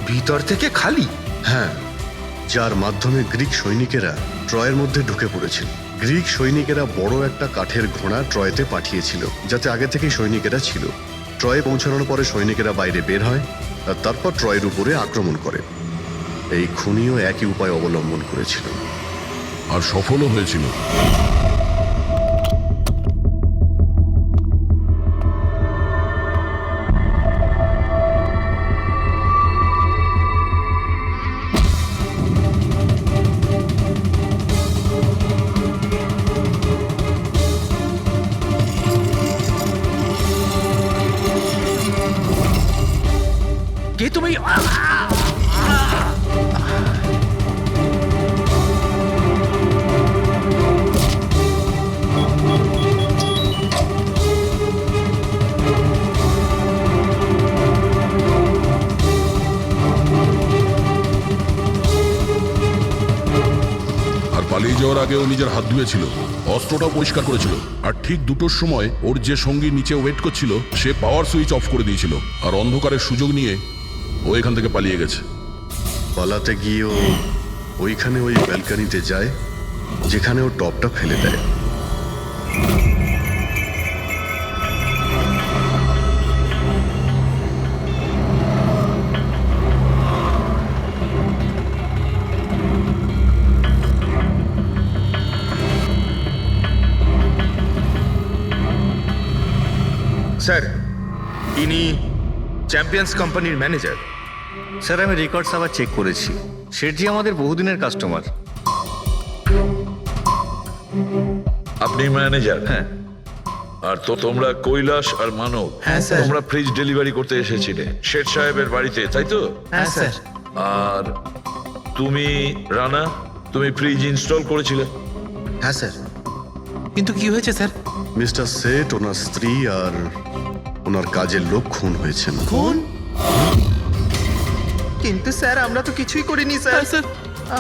ভিতর থেকে খালি? হ্যাঁ, যার মাধ্যমে গ্রিক সৈনিকেরা ট্রয়ের মধ্যে ঢুকে পড়েছিল। গ্রিক সৈনিকেরা বড় একটা কাঠের ঘোড়া ট্রয়েতে পাঠিয়েছিল, যাতে আগে থেকেই সৈনিকেরা ছিল। ট্রয়ে পৌঁছানোর পরে সৈনিকেরা বাইরে বের হয় আর তারপর ট্রয়ের উপরে আক্রমণ করে। এই খুনিও একই উপায় অবলম্বন করেছিল আর সফলও হয়েছিল। কে তুমি? আর পালিয়ে যাওয়ার আগে ও নিজের হাত ধুয়েছিল, অস্ত্রটাও পরিষ্কার করেছিল, আর ঠিক 2টোর সময় ওর যে সঙ্গী নিচে ওয়েট করছিল সে পাওয়ার সুইচ অফ করে দিয়েছিল, আর অন্ধকারের সুযোগ নিয়ে ও এখান থেকে পালিয়ে গেছে। পালাতে গিয়ে ও ওইখানে ওই ব্যালকানিতে যায় যেখানে ও টপটা ফেলে দেয়। স্যার, ইনি চ্যাম্পিয়ন্স কোম্পানির ম্যানেজার। স্যার, আমি রেকর্ডস আবার চেক করেছি। শেঠজি আমাদের বহুদিনের কাস্টমার। আপনি ম্যানেজার? হ্যাঁ। আর তো তোমরা কৈলাস আর মানব, হ্যাঁ, স্যার। তোমরা ফ্রিজ ডেলিভারি করতে এসেছিলে শেঠ সাহেবের বাড়িতে, তাই তো? হ্যাঁ স্যার। আর তুমি রানা, তুমি ফ্রিজ ইনস্টল করেছিলে? হ্যাঁ স্যার। কিন্তু কি হয়েছে স্যার? মিস্টার সেট, ওনার স্ত্রী আর ওনার কাজের লোক খুন হয়েছেন। খুন? কিন্তু স্যার আমরা তো কিছুই করিনি স্যার। স্যার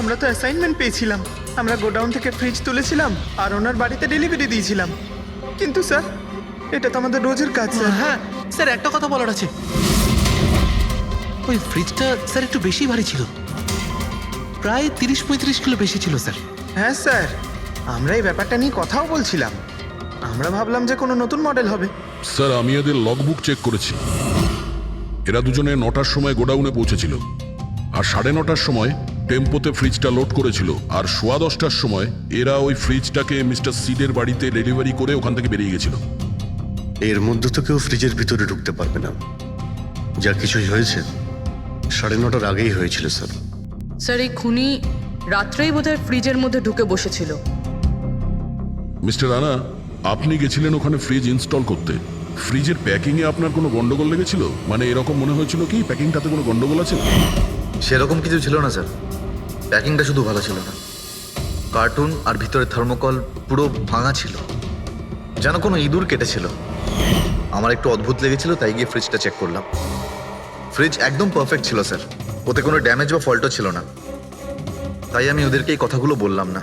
আমরা তো অ্যাসাইনমেন্ট পেয়েছিলাম, আমরা গোডাউন থেকে ফ্রিজ তুলেছিলাম আর ওনার বাড়িতে ডেলিভারি দিয়েছিলাম। কিন্তু স্যার, এটা তো আমাদের রোজের কাজ স্যার। হ্যাঁ স্যার, একটা কথা বলার আছে। ওই ফ্রিজটা স্যার একটু বেশি ভারী ছিল, প্রায় 30-35 কিলো বেশি ছিল স্যার। হ্যাঁ স্যার, আমরা এই ব্যাপারটা নিয়ে কথাও বলছিলাম। আমরা ভাবলাম যে কোনো নতুন মডেল হবে। স্যার, আমি এদের লগবুক চেক করেছি। এরা দুজনে 9টার সময় গোডাউনে পৌঁছেছিল, আর 9:30টার সময় টেম্পোতে ফ্রিজটা লোড করেছিল, আর 10:15টার সময় এরা ওই ফ্রিজটাকে মিস্টার সিডের বাড়িতে ডেলিভারি করে ওখান থেকে বেরিয়ে গেছিল। এর মধ্যে তো কেউ ফ্রিজের ভিতরে ঢুকতে পারবে না। যা কিছুই হয়েছে 9:30টার আগেই হয়েছিল স্যার। স্যার, এই খুনি রাত্রেই বোধহয় ফ্রিজের মধ্যে ঢুকে বসেছিল। মিস্টার রানা, আপনি গেছিলেন ওখানে ফ্রিজ ইনস্টল করতে। ফ্রিজের প্যাকিংয়ে আপনার কোনো গন্ডগোল লেগেছিল? মানে এরকম মনে হয়েছিল কি প্যাকিংটাতে কোনো গন্ডগোল আছে? সেরকম কিছু ছিল না স্যার। প্যাকিংটা শুধু ভালো ছিল না, কার্টুন আর ভিতরে থার্মোকল পুরো ভাঙা ছিল, যেন কোনো ইঁদুর কেটেছিল। আমার একটু অদ্ভুত লেগেছিল, তাই গিয়ে ফ্রিজটা চেক করলাম। ফ্রিজ একদম পারফেক্ট ছিল স্যার, ওতে কোনো ড্যামেজ বা ফল্টও ছিল না। তাই আমি ওদেরকে এই কথাগুলো বললাম না,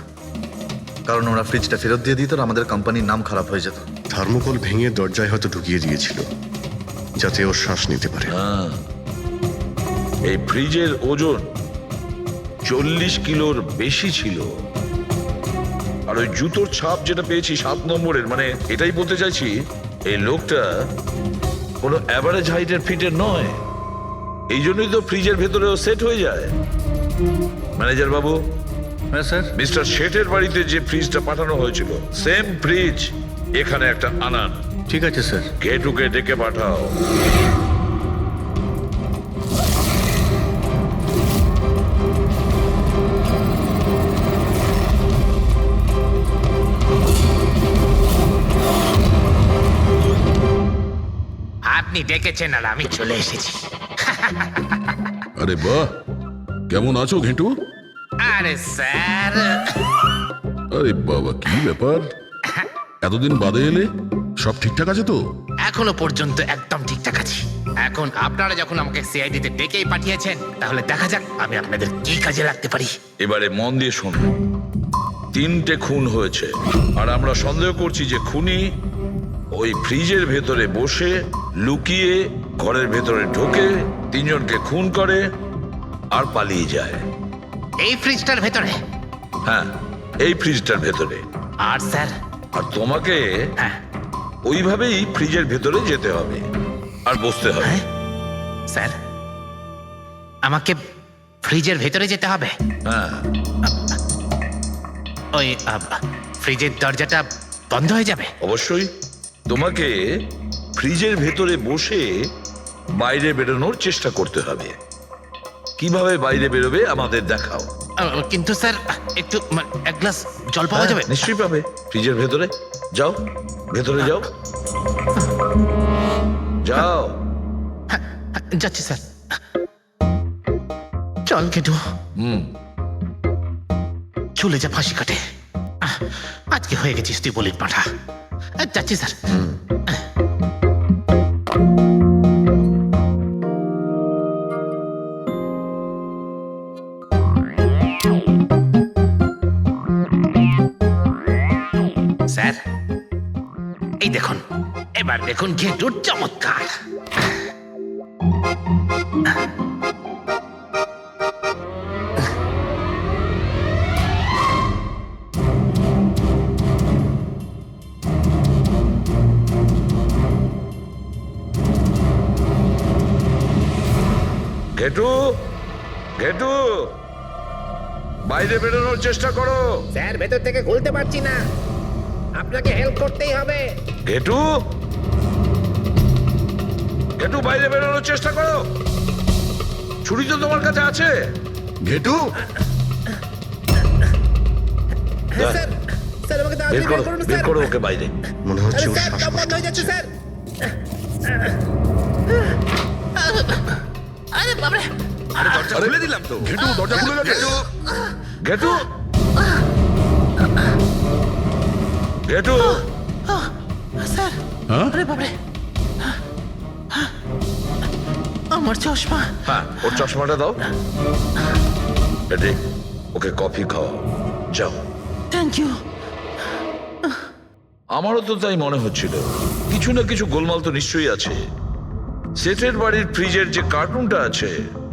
কারণ ওরা ফ্রিজটা ফেরত দিয়ে দিত আর আমাদের কোম্পানির নাম খারাপ হয়ে যেত। থার্মোকল ভেঙে দরজায় হয়তো ঢুকিয়ে দিয়েছিল, যাতে ও শ্বাস নিতে পারে। এই ফ্রিজের ওজন 40 কিলোর বেশি ছিল। আর ওই জুতোর ছাপ যেটা পেয়েছি 7 নম্বরের, মানে এটাই বলতে চাইছি এই লোকটা কোনো অ্যাভারেজ হাইটের ফিটের নয়, এই জন্যই তো ফ্রিজের ভেতরেও সেট হয়ে যায়। ম্যানেজার বাবু, হ্যাঁ স্যার। মিস্টার শেঠের বাড়িতে যে ফ্রিজটা পাঠানো হয়েছিল সেম ফ্রিজ এখানে একটা আনান। ঠিক আছে স্যার। ঘেটুকে ডেকে পাঠাও। আপনি ডেকেছেন আর আমি চলে এসেছি। আরে বাহ, কেমন আছো ঘেটু? আরে স্যার, আরে বাবা, কি ব্যাপার, এতদিন বাদে এলে? সব ঠিকঠাক আছে তো? এখনো পর্যন্ত একদম ঠিকঠাক আছি। এখন আপনারা যখন আমাকে সিআইডিতে ডেকেই পাঠিয়েছেন, তাহলে দেখা যাক আমি আপনাদের কি কাজে লাগতে পারি। এবারে মন দিয়ে শুনুন। 3টে খুন হয়েছে, আর আমরা সন্দেহ করছি যে খুনি ওই ফ্রিজের ভেতরে বসে লুকিয়ে ঘরের ভেতরে ঢোকে, 3 জনকে খুন করে আর পালিয়ে যায়। এই ফ্রিজটার ভেতরে? হ্যাঁ, এই ফ্রিজটার ভেতরে। আর স্যার? আর তোমাকে হ্যাঁ ওইভাবেই ফ্রিজের ভেতরে যেতে হবে আর বসতে হবে। স্যার, আমাকে ফ্রিজের ভেতরে যেতে হবে? হ্যাঁ, ওই ফ্রিজের দরজাটা বন্ধ হয়ে যাবে? অবশ্যই। তোমাকে ফ্রিজের ভেতরে বসে বাইরে বেরোনোর চেষ্টা করতে হবে। কিভাবে বাইরে বেরোবে আমাদের দেখাও। কিন্তু স্যার, একটু এক গ্লাস জল পাওয়া যাবে? নিশ্চয়ই পাবে। ফ্রিজের ভেতরে যাও, ভেতরে যাও, যাও। যাচ্ছি স্যার। চল কেটু, চলে যা ফাঁসি কাটে। আজকে হয়ে গেছিস তুই বলির পাঠা। যাচ্ছি স্যার। স্যার, এই দেখুন, এবার দেখুন ঘেটুর চমৎকার। ঘেটু, ঘেটু, বাইরে বেরোনোর চেষ্টা করো। স্যার, ভেতর থেকে খুলতে পারছি না, আপনাকে হেল্প করতেই হবে। ঘেটু, ঘেটু, বাইরে বেরোনোর চেষ্টা করো। ছুরি তো তোমার কাছে আছে। ঘেটু, স্যার, স্যার আমাকে বের করো, বের করো ওকে বাইরে। মনে হচ্ছে ওর স্যার, শ্বাসকষ্ট দম বন্ধ হয়ে যাচ্ছে স্যার। আরে বাবারে, দরজা খুলে দিলাম তো। ঘেটু, দরজা খুলে গেছে। ঘেটু, ঘেটু, স্যার, আরে বাবারে, আমার চশমা। হ্যাঁ, ওর চশমাটা দাও। এটি ওকে কফি খাওয়াও, যাও। Thank you. আমারও তো তাই মনে হচ্ছিল, কিছু না কিছু গোলমাল তো নিশ্চয়ই আছে। সেটের বাড়ির ফ্রিজের যে কার্টুনটা আছে,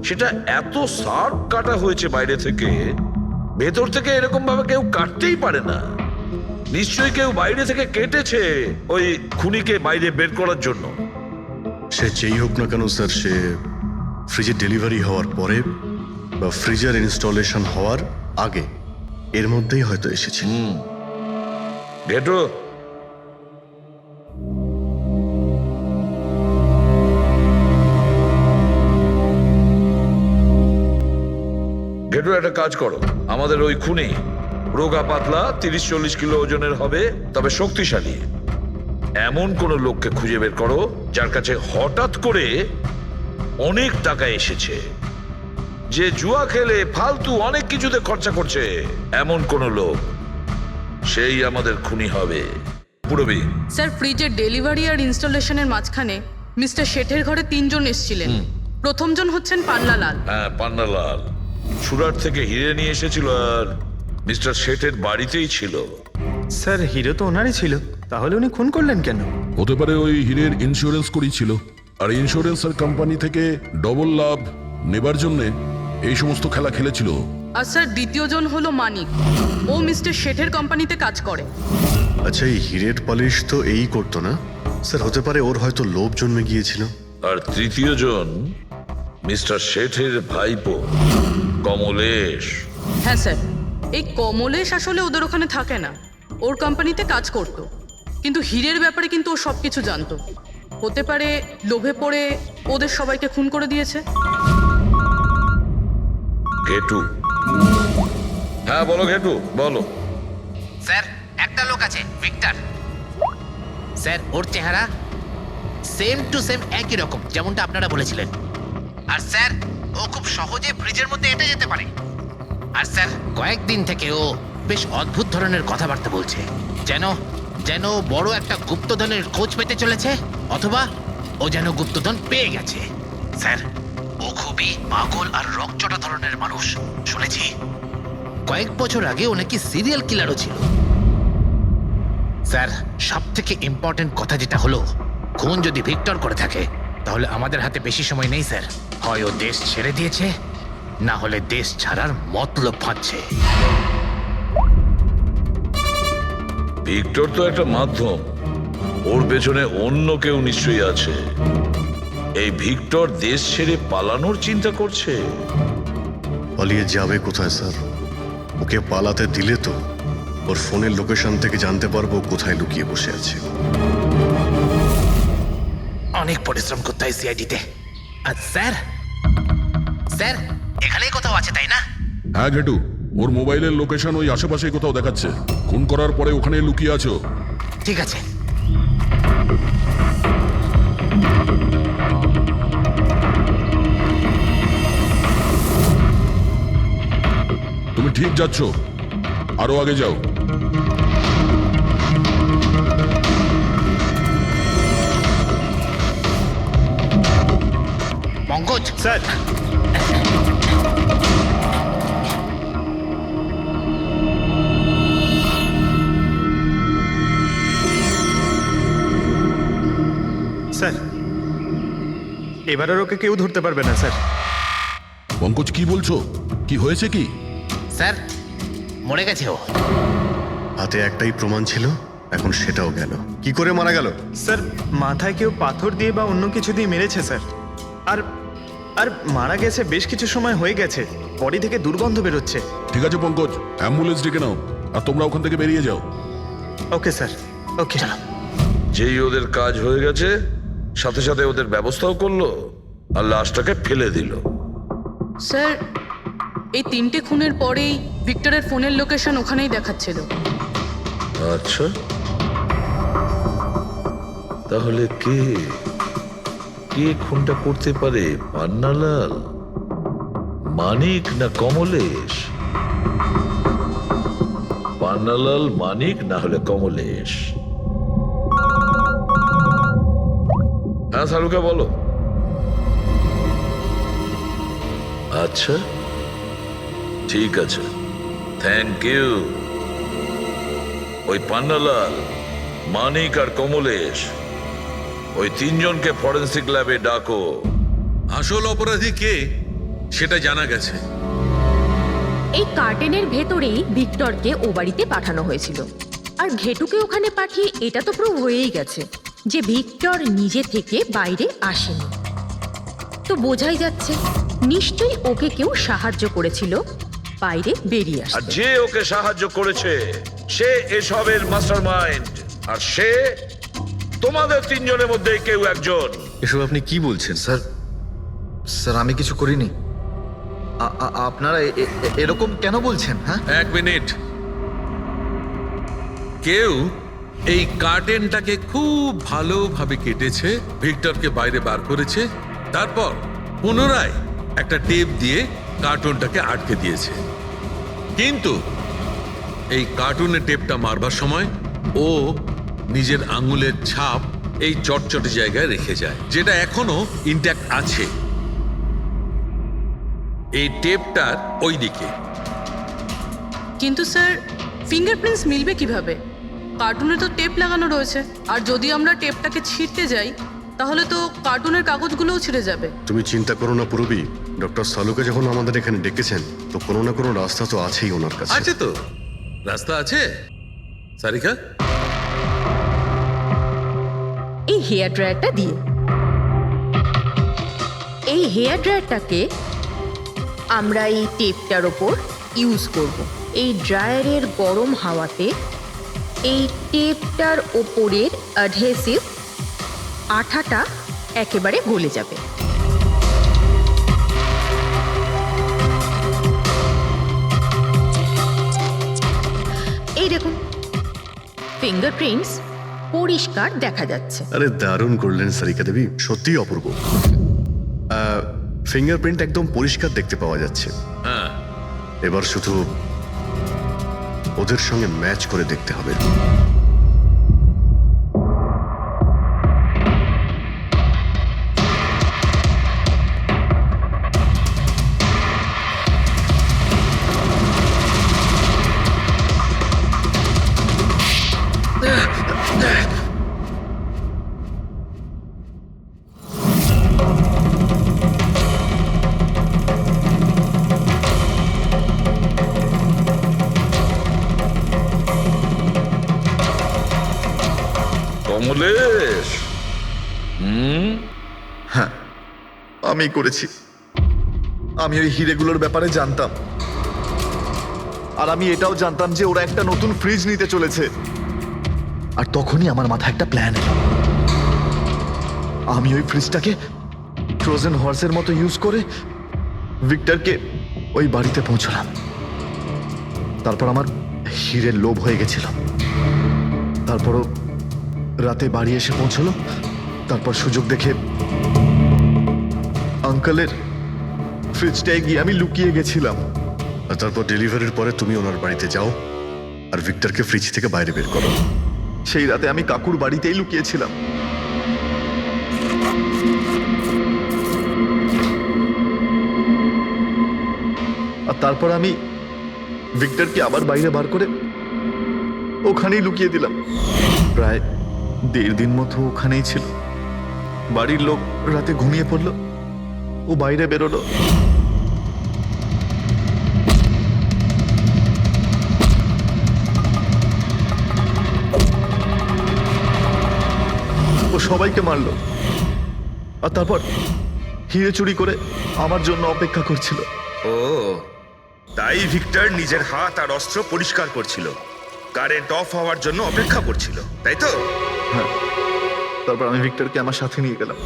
সেটা এত শার্প কাটা হয়েছে বাইরে থেকে, ভেতর থেকে এরকম ভাবে কেউ কাটতেই পারে না। নিশ্চয়ই কেউ বাইরে থেকে কেটেছে ওই খুনিকে বাইরে বের করার জন্য। সে যেই হোক না কেন স্যার, সে ফ্রিজের ডেলিভারি হওয়ার পরে বা ফ্রিজার ইনস্টলেশন হওয়ার আগে, এর মধ্যেই হয়তো এসেছে। ঘেটু, ঘেটু, একটা কাজ করো। আমাদের ওই খুনি রোগা পাতলা 30-40 কিলো ওজনের হবে, তবে শক্তিশালী। এমন কোন লোককে খুঁজে বের করো যার কাছে হঠাৎ করে অনেক টাকা এসেছে, যে জুয়া খেলে ফালতু অনেক কিছুতে খরচা করছে। এমন কোন লোক, সেই আমাদের খুনি হবে। পুরবি, স্যার, ফ্রিজের ডেলিভারি আর ইনস্টলেশনের মাঝখানে মিস্টার শেঠের ঘরে 3 জন এসেছিলেন। প্রথমজন হচ্ছেন পান্নালাল। হ্যাঁ, পান্নালাল সুরাট থেকে হিরে নিয়ে এসেছিল আর মিস্টার শেঠের বাড়িতেই ছিল। স্যার, হিরো তো ওনারই ছিল, তাহলে উনি খুন করলেন কেন? হতে পারে ওই হীরের ইন্স্যুরেন্স করেছিল, আর ইন্স্যুরেন্সের কোম্পানি থেকে ডবল লাভ নেবার জন্য এই সমস্ত খেলা খেলেছিল। আর স্যার, দ্বিতীয়জন হলো মানিক। ও মিস্টার শেঠের কোম্পানিতে কাজ করে। আচ্ছা, এই হিরের পলিশ তো এই করতো না? স্যার হতে পারে ওর হয়তো লোভ জন্মে গিয়েছিল। আর তৃতীয় জন মিস্টার শেঠের ভাইপো কমলেশ। হ্যাঁ স্যার, এই কমলেশ আসলে ওদের ওখানে থাকে না, ওর কোম্পানিতে কাজ করতো, কিন্তু হীরের ব্যাপারে কিন্তু ও সব কিছু জানতো। হতে পারে লোভে পড়ে ওদের সবাইকে খুন করে দিয়েছে। ঘেটু। হ্যাঁ বলো ঘেটু, বলো। স্যার একটা লোক আছে ভিক্টর স্যার, ওর চেহারা সেম টু সেম একই রকম যেমনটা আপনারা বলেছিলেন। আর স্যার ও খুব সহজে ফ্রিজের মধ্যে এঁটে যেতে পারে। আর স্যার কয়েকদিন থেকে ও বেশ অদ্ভুত ধরনের কথাবার্তা বলছে, যেন যেন বড় একটা গুপ্তধনের খোঁজ পেতে চলেছে, অথবা ও যেন গুপ্তধন পেয়ে গেছে। স্যার ও খুবই পাগল আর রকচটা ধরনের মানুষ। শুনেছি কয়েক বছর আগে ও নাকি সিরিয়াল কিলারও ছিল। স্যার সব থেকে ইম্পর্টেন্ট কথা যেটা হলো, খুন যদি ভিক্টর করে থাকে তাহলে আমাদের হাতে বেশি সময় নেই স্যার। হয় ও দেশ ছেড়ে দিয়েছে, না হলে দেশ ছাড়ার মতলব ভাবছে। ভিক্টর তো একটা মাধ্যম, ওর পেছনে অন্য কেউ নিশ্চয়ই আছে। এই ভিক্টর দেশ ছেড়ে পালানোর চিন্তা করছে। পালিয়ে যাবে কোথায় স্যার? ওকে পালাতে দিলে তো ওর ফোনের লোকেশন থেকে জানতে পারবো কোথায় লুকিয়ে বসে আছে। অনেক পরিশ্রম করতে হয় সিআইডিতে। আর স্যার স্যার এখানেই কোথাও আছে তাই না? হ্যাঁ ঘেটু, ওর মোবাইলের লোকেশন ওই আশেপাশেই কোথাও দেখাচ্ছে। খুন করার পরে ওখানে লুকিয়ে আছো। ঠিক আছে। তুমি ঠিক যাচ্ছ, আরো আগে যাও। পঙ্কজ স্যার, স্যার এবার আর ওকে কেউ ধরতে পারবে না স্যার। পঙ্কজ কি বলছো? কি হয়েছে কি? স্যার মরে গেছে ও। হাতে একটাই প্রমাণ ছিল, এখন সেটাও গেল। কি করে মারা গেল? স্যার মাথায় কেউ পাথর দিয়ে বা অন্য কিছু দিয়ে মেরেছে স্যার। আর আর মারা গেছে বেশ কিছু সময় হয়ে গেছে, বডি থেকে দুর্গন্ধ বেরোচ্ছে। ঠিক আছে পঙ্কজ, অ্যাম্বুলেন্স ডেকে নাও আর তোমরা ওখান থেকে বেরিয়ে যাও। ওকে স্যার, ওকে। যেই ওদের কাজ হয়ে গেছে, সাথে সাথে ওদের ব্যবস্থাও করলো আর লাশটাকে ফেলে দিল। স্যার এই 3টে খুনের পরেই ভিক্টরের ফোনের লোকেশন ওখানেই দেখাচ্ছিল। আচ্ছা, তাহলে কে কে খুনটা করতে পারে? পান্নালাল, মানিক না কমলেশ? পান্নালাল, মানিক না হলে কমলেশ। হ্যাঁ সালুকা বলো। আচ্ছা ঠিক আছে, থ্যাংক ইউ। ওই পান্নালাল, মানিক আর কমলেশ, ওই 3 জনকে ফরেন্সিক ল্যাবে ডাকো। আসল অপরাধী কে সেটা জানা গেছে। এই কার্টেনের ভেতরেই ভিক্টরকে ও বাড়িতে পাঠানো হয়েছিল। আর ঘেটুকে ওখানে পাঠিয়ে এটা তো প্রুভ হয়েই গেছে যে ভিক্টর নিজে থেকে বাইরে আসেনি। তো বোঝাই যাচ্ছে নিশ্চয়ই ওকে কেউ সাহায্য করেছিল বাইরে বেরিয়ে আর আসতে। যে ওকে সাহায্য করেছে সে এসবের মাস্টারমাইন্ড, আর সে তোমাদের 3 জনের মধ্যে কেউ একজন। এসব আপনি কি বলছেন স্যার? স্যার আমি কিছু করিনি। আপনারা এরকম কেন বলছেন? হ্যাঁ 1 মিনিট। কেউ এই কার্টেনটাকে খুব ভালোভাবে কেটেছে, ভিক্টরকে বাইরে বার করেছে, তারপর পুনরায় একটা টেপ দিয়ে কার্টুনটাকে আটকে দিয়েছে। কিন্তু এই কার্টুনের টেপটা মারবার সময় ও নিজের আঙুলের ছাপ এই চটচটে জায়গায় রেখে যায়, যেটা এখনো ইনট্যাক্ট আছে। এই টেপটার ওই দিকে। কিন্তু স্যার ফিঙ্গারপ্রিন্টস মিলবে কিভাবে? কার্টুনে তো টেপ লাগানো রয়েছে, আর যদি আমরা টেপটাকে ছিঁড়তে যাই তাহলে তো কার্টুনের কাগজগুলোও ছিঁড়ে যাবে। তুমি চিন্তা করো না পুরবি, ডক্টর সালুকে যখন আমাদের এখানে ডেকেছেন তো কোনো না কোনো রাস্তা তো আছেই ওনার কাছে। আছে তো, রাস্তা আছে। সারিকা এই হেয়ার ড্রায়ারটা দিয়ে। এই হেয়ার ড্রায়ারটাকে আমরা এই টেপটার ওপর ইউজ করব। এই ড্রায়ারের গরম হাওয়াতে এই টেপটার ওপরের অ্যাডহেসিভ আঠাটা একেবারে গলে যাবে। এই দেখুন, ফিঙ্গারপ্রিন্টস পরিষ্কার দেখা যাচ্ছে। আরে দারুণ করলেন সারিকা দেবী, সত্যিই অপূর্ব। ফিঙ্গারপ্রিন্ট একদম পরিষ্কার দেখতে পাওয়া যাচ্ছে। হ্যাঁ, এবার শুধু ওদের সঙ্গে ম্যাচ করে দেখতে হবে। কমলেশ, আমি করেছি। আমি ওই হিরেগুলোর ব্যাপারে জানতাম, আর আমি এটাও জানতাম যে ওরা একটা নতুন ফ্রিজ নিতে চলেছে। আর তখনই আমার মাথায় একটা প্ল্যান এলো। আমি ওই ফ্রিজটাকে ফ্রোজেন হর্সের মতো ইউজ করে ভিক্টরকে ওই বাড়িতে পৌঁছলাম। তারপর আমার হিরের লোভ হয়ে গেছিল। তারপরও রাতে বাড়ি এসে পৌঁছলো। তারপর সুযোগ দেখে আঙ্কেলের ফ্রিজটায় গিয়ে আমি লুকিয়ে গেছিলাম। আর তারপর ডেলিভারির পরে তুমি ওনার বাড়িতে যাও আর ভিক্টরকে ফ্রিজ থেকে বাইরে বের করো। সেই রাতে আমি কাকুর বাড়িতেই লুকিয়েছিলাম। আর তারপর আমি ভিক্টরকে আবার বাইরে বার করে ওখানেই লুকিয়ে দিলাম। প্রায় 1.5 দিন মতো ওখানেই ছিল। বাড়ির লোক রাতে ঘুমিয়ে পড়লো, ও বাইরে বেরোলো। ও সবাইকে মারলো, আর তারপর হিরে চুরি করে আমার জন্য অপেক্ষা করছিল। ও, তাই ভিক্টর নিজের হাত আর অস্ত্র পরিষ্কার করছিল, কারেন্ট অফ হওয়ার জন্য অপেক্ষা করছিল, তাই তো? হ্যাঁ, তারপর আমি ভিক্টরকে আমার সাথে নিয়ে গেলাম।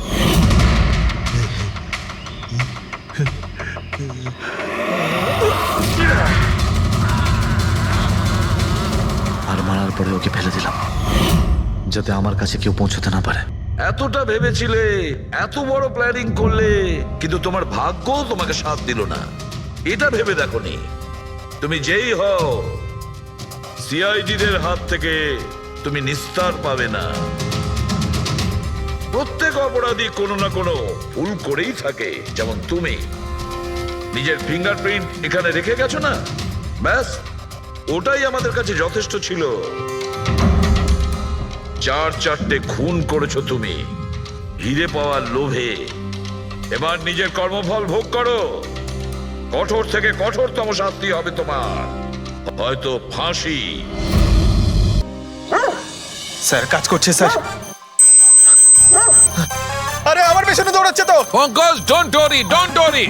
আর মারার পরে ওকে ফেলে দিলাম, যাতে আমার কাছে কেউ পৌঁছতে না পারে। এতটা ভেবেছিলে, এত বড় প্ল্যানিং করলে, কিন্তু তোমার ভাগ্য তোমাকে সাথ দিল না। এটা ভেবে দেখোনি তুমি যেই হও, সিআইডিদের হাত থেকে তুমি নিস্তার পাবে না। প্রত্যেক অপরাধী কোনো না কোনো ভুল করেই থাকে। যেমন তুমি নিজের ফিঙ্গারপ্রিন্ট এখানে রেখে গেছো না, ব্যাস ওটাই আমাদের কাছে যথেষ্ট ছিল। 4 খুন করেছো তুমি হিরে পাওয়ার লোভে। এবার নিজের কর্মফল ভোগ করো। কঠোর থেকে কঠোরতম শাস্তি হবে তোমার, হয়তো ফাঁসি। স্যার কাজ করছে স্যার। আরে আমার পেছনে দৌড়াচ্ছে তো। Pankaj, don't worry, don't worry.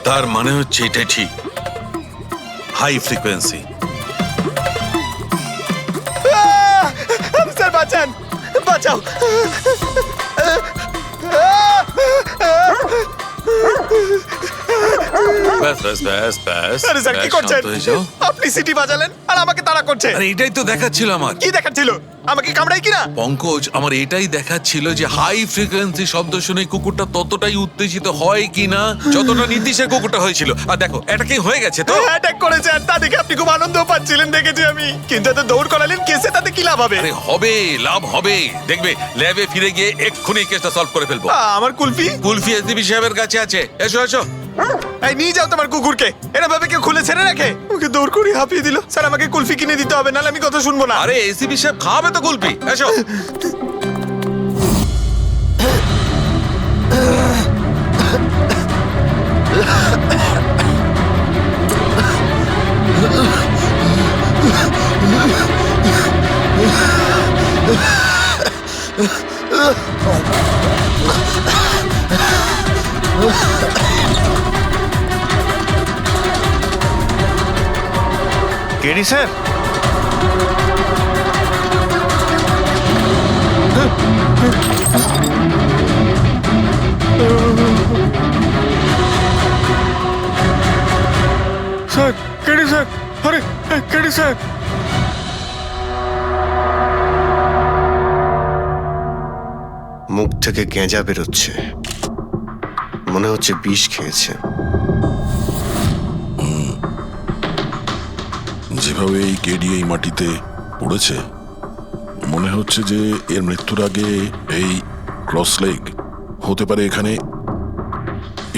তার মানে হচ্ছে এটাই ঠিক, হাই ফ্রিকোয়েন্সি। স্যার বাঁচান, বাঁচাও। ব্যাস ব্যাস ব্যাস ব্যাস। আরে স্যার কি করছেন? শান্ত হয়ে যাও। আপনি সিটি বাজালেন আর আমাকে তাড়া করছে। আরে এটাই তো দেখাচ্ছিল আমার। কি দেখাচ্ছিল? আমাকে কামড়াই কিনা? পঙ্কজ, আমার এটাই দেখাচ্ছিল যে হাই ফ্রিকোয়েন্সি শব্দ শুনে কুকুরটা ততটাই উত্তেজিত হয় কিনা যতটা নীতিশের কুকুরটা হয়েছিল। আর দেখো এটা কি হয়ে গেছে তো। অ্যাটাক করেছে আর তা দেখে আপনি খুব আনন্দ পাচ্ছিলেন দেখেছি আমি, কিন্তু এত দৌড় করালেন কেসে, তাতে কি লাভ হবে? আরে হবে, লাভ হবে। দেখবে ল্যাবে ফিরে গিয়ে এক্ষুনি কেসটা সলভ করে ফেলবো। আমার কুলফি? কুলফি এসডিপি সাহেবের কাছে আছে। এসো এসো। এই নিয়ে যাও তোমার কুকুরকে, এরা ভাবে কেউ খুলে ছেড়ে রাখে। ওকে দৌড় করে হাঁপিয়ে দিল। স্যার আমাকে কুলফি কিনে দিতে হবে, নাহলে আমি কথা শুনবো না। আরে এসিপি সাহেব খাওয়াবে তো কুলপি, এসো। KD sir, sir KD sir, আরে কেডি স্যার। মুখ থেকে গেঁজা বেরোচ্ছে, মনে হচ্ছে বিষ খেয়েছে। যেভাবে এই কেডি এই মাটিতে পড়েছে, মনে হচ্ছে যে এর মৃত্যুর আগে এই ক্রস লেগ হতে পারে এখানে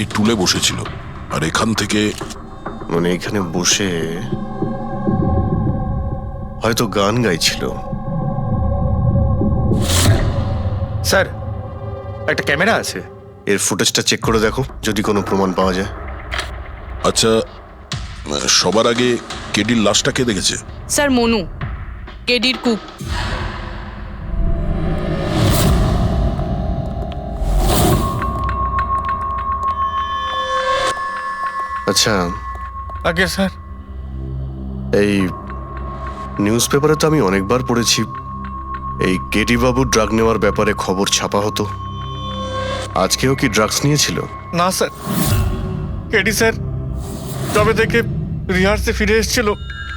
এই টুলে বসেছিল, আর এখান থেকে মানে এখানে বসে হয়তো গান গাইছিল। স্যার একটা ক্যামেরা আছে, এর ফুটেজটা চেক করে দেখো, যদি কোনো প্রমাণ পাওয়া যায়। আচ্ছা, সবার আগে কেডির লাশটা কে দেখেছে? স্যার মনু, কেডির কুক। আচ্ছা, আগে স্যার এই নিউজ পেপারে তো আমি অনেকবার পড়েছি এই কেডি বাবু ড্রাগ নেওয়ার ব্যাপারে খবর ছাপা হতো। আজকেও কি ড্রাগস নিয়েছিল? না স্যার, কেডি স্যার তবে থেকে রিহার্সে ফিরে এসেছিল,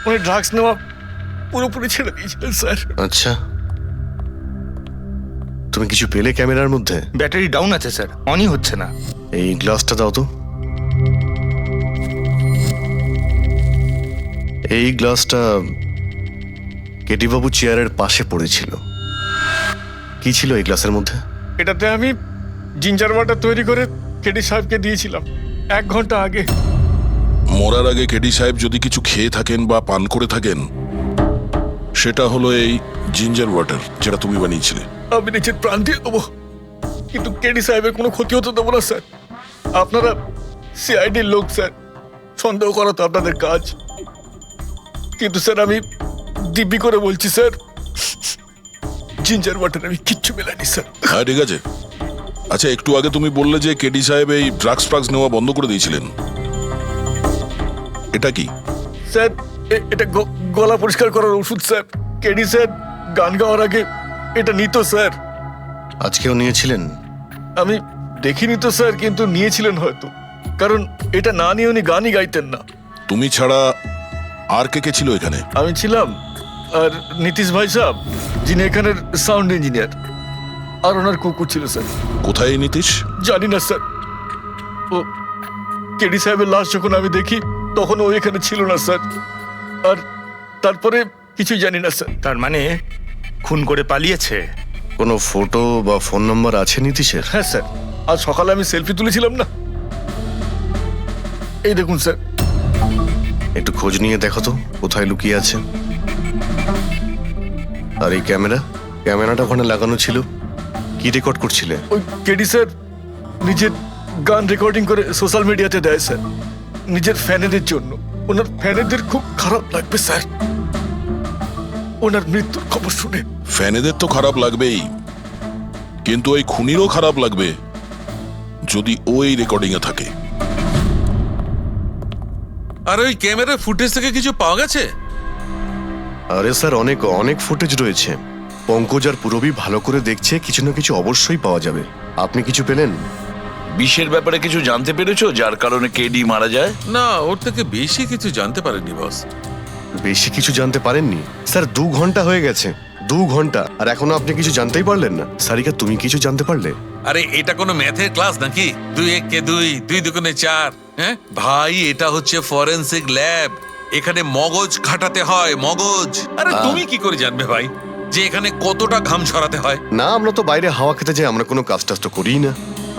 উনি ড্রাগস নেওয়া পুরোপুরি ছেড়ে দিয়েছিলেন স্যার। আচ্ছা, তুমি কিছু পেলে ক্যামেরার মধ্যে? ব্যাটারি ডাউন আছে স্যার, অনই হচ্ছে না। এই গ্লাসটা দাও তো। এই গ্লাসটা কেডি বাবু চেয়ারের পাশে পড়েছিল। কি ছিল এই গ্লাসের মধ্যে? এটাতে আমি জিঞ্জার ওয়াটার তৈরি করে কেডি সাহেবকে দিয়েছিলাম 1 ঘন্টা আগে। মরার আগে কেডি সাহেব যদি কিছু খেয়ে থাকেন বা পান করে থাকেন, সেটা হলো এই জিঞ্জার ওয়াটার, যেটা তুমি বানিয়েছিলে। আমি নিজের প্রাণ দিয়ে দেবো, কিন্তু কেডি সাহেবের কোনো ক্ষতি হতে দেবো না স্যার। আপনারা সিআইডির লোক স্যার, সন্দেহ করা তো আপনাদের কাজ, কিন্তু স্যার আমি দিব্যি করে বলছি স্যার, জিঞ্জার ওয়াটার আমি কিচ্ছু মেলাইনি স্যার। হ্যাঁ ঠিক আছে। আচ্ছা, একটু আগে তুমি বললে যে কেডি সাহেব এই ড্রাগস ফ্রাগস নেওয়া বন্ধ করে দিয়েছিলেন, এটা কি? স্যার এটা গলা পরিষ্কার করার ওষুধ স্যার। কেডি স্যার গান গাওয়ার আগে এটা নিত স্যার। আজকেও নিয়েছিলেন? আমি দেখিনি তো স্যার, কিন্তু নিয়েছিলেন হয়তো, কারণ এটা না নিয়ে উনি গানই গাইতেন না। তুমি ছাড়া আর কে কে ছিল এখানে? আমি ছিলাম, আর নীতিশ ভাই সাহেব যিনি এখানের সাউন্ড ইঞ্জিনিয়ার, আর ওনার কুকুর ছিল স্যার। কোথায় এই নীতিশ? জানি না স্যার, ও কেডি সাহেবের লাশ যখন আমি দেখি তখন ও এখানে ছিল না স্যার, আর তারপরে কিছুই জানি না স্যার। তার মানে খুন করে পালিয়েছে? কোনো ফটো বা ফোন নাম্বার আছে নীতিশের? হ্যাঁ স্যার, আজ সকালে আমি সেলফি তুলেছিলাম না, এই দেখুন স্যার। একটু খোঁজ নিয়ে দেখো তো কোথায় লুকিয়ে আছে। আর এই ক্যামেরাটা ওখানে লাগানো ছিল, কি রেকর্ড করছিলে? ওই কেডি স্যার নিজের গান রেকর্ডিং করে সোশ্যাল মিডিয়াতে দেয় স্যার, নিজের ফ্যানেদের জন্য। ওনার ফ্যানেদের খুব খারাপ লাগবে স্যার ওনার মৃত্যুর খবর শুনে। ফ্যানেদের তো খারাপ লাগবেই, কিন্তু ওই খুনিরও খারাপ লাগবে যদি ও এই রেকর্ডিং এ থাকে। আর ওই ক্যামেরার ফুটেজ থেকে কিছু পাওয়া গেছে? আরে স্যার, অনেক ফুটেজ রয়েছে। পঙ্কজ আর পুরবী ভালো করে দেখছে, কিছু না কিছু অবশ্যই পাওয়া যাবে। আপনি কিছু পেলেন? বিষের ব্যাপারে কিছু জানতে পেরেছো, যার কারণে কেডি মারা যায়? না, ওর থেকে বেশি কিছু জানতে পারেনি বস। বেশি কিছু জানতে পারেননি স্যার? 2 ঘন্টা হয়ে গেছে, 2 ঘন্টা, আর এখনো আপনি কিছু জানতেই পারলেন না। সারিকা, তুমি কিছু জানতে পারলে? আরে এটা কোনো ম্যাথের ক্লাস নাকি? 2 × 1 = 2, 2 × 2 = 4। হ্যাঁ ভাই, এটা হচ্ছে ফরেনসিক ল্যাব, এখানে মগজ খাটাতে হয়, মগজ। আরে তুমি কি করে জানবে ভাই যে এখানে কতটা ঘাম ছড়াতে হয়? না, আমরা তো বাইরে হাওয়া খেতে যাই, আমরা কোনো কাজ টাজ তো করিই না।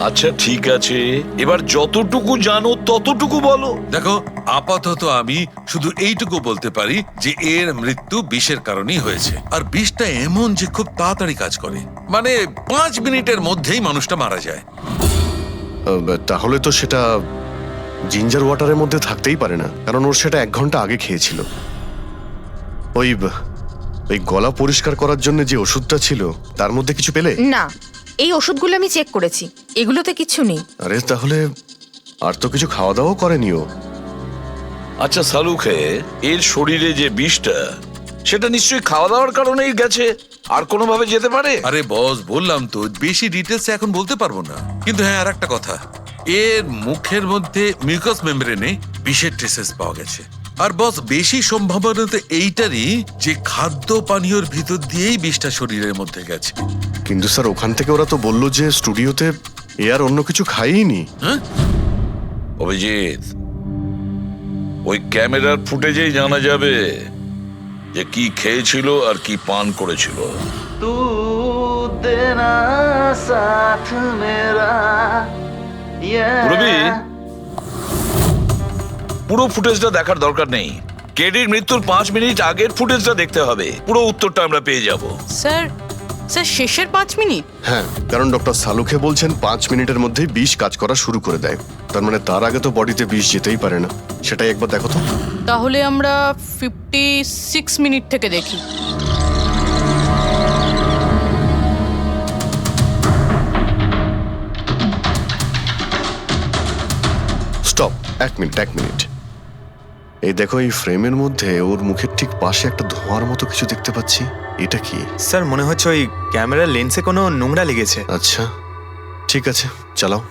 আচ্ছা ঠিক আছে, এবার যতটুকু জানো ততটুকু বলো। দেখো, আপাতত আমি শুধু এইটুকু বলতে পারি যে এর মৃত্যু বিষের কারণেই হয়েছে। আর বিষটা এমন যে খুব তাড়াতাড়ি কাজ করে, মানে 5 মিনিটের মধ্যেই মানুষটা মারা যায়। তাহলে তো সেটা জিঞ্জার ওয়াটারের মধ্যে থাকতেই পারে না, কারণ ওর সেটা 1 ঘন্টা আগে খেয়েছিল। ওই গলা পরিষ্কার করার জন্য যে ওষুধটা ছিল তার মধ্যে কিছু পেলে? না, এই ওষুধগুলো আমি চেক করেছি, এগুলোতে কিচ্ছু নেই। আরে তাহলে আর তো কিছু খাওয়া দাওয়া করেনি ও। আচ্ছা সালুখে, এর শরীরে যে বিষটা, সেটা নিশ্চয়ই খাওয়া দাওয়ার কারণেই গেছে, আর কোনোভাবে যেতে পারে? আরে বস, বললাম তো বেশি ডিটেলস এখন বলতে পারবো না। কিন্তু হ্যাঁ, আর একটা কথা, এর মুখের মধ্যে মিউকাস মেমব্রেনে বিষের ট্রেসেস পাওয়া গেছে। আর বস, বেশি সম্ভাবনা তো এইটারই যে খাদ্য পানীয়র ভিতর দিয়েই বিষটা শরীরের মধ্যে গেছে। কিন্তু স্যার ওখান থেকে ওরা তো বললো যে স্টুডিওতে এ আর অন্য কিছু খাইনি। হ্যাঁ, অভিজিৎ, ওই ক্যামেরার ফুটেজেই জানা যাবে যে কি খেয়েছিল আর কি পান করেছিল। পুরবি, পুরো ফুটেজটা দেখার দরকার নেই, কেডির মৃত্যুর 5 মিনিট আগের ফুটেজটা দেখতে হবে। পুরো উত্তরটা আমরা পেয়ে যাব। স্যার, শেষের 5 মিনিট? হ্যাঁ, কারণ ডক্টর সালুখে বলছেন 5 মিনিটের মধ্যেই বিষ কাজ করা শুরু করে দেয়। তার মানে তার আগে তো বডিতে বিষ যেতেই পারে না। সেটাই একবার দেখো তো। তাহলে আমরা 56 মিনিট থেকে দেখি। Stop, 1 minute. এই দেখো, এই ফ্রেমের মধ্যে ওর মুখের ঠিক পাশে একটা ধোঁয়ার মতো কিছু দেখতে পাচ্ছি। এটা কি? স্যার মনে হচ্ছে ওই ক্যামেরার লেন্সে কোনো নোংরা লেগেছে। আচ্ছা ঠিক আছে, চালাও।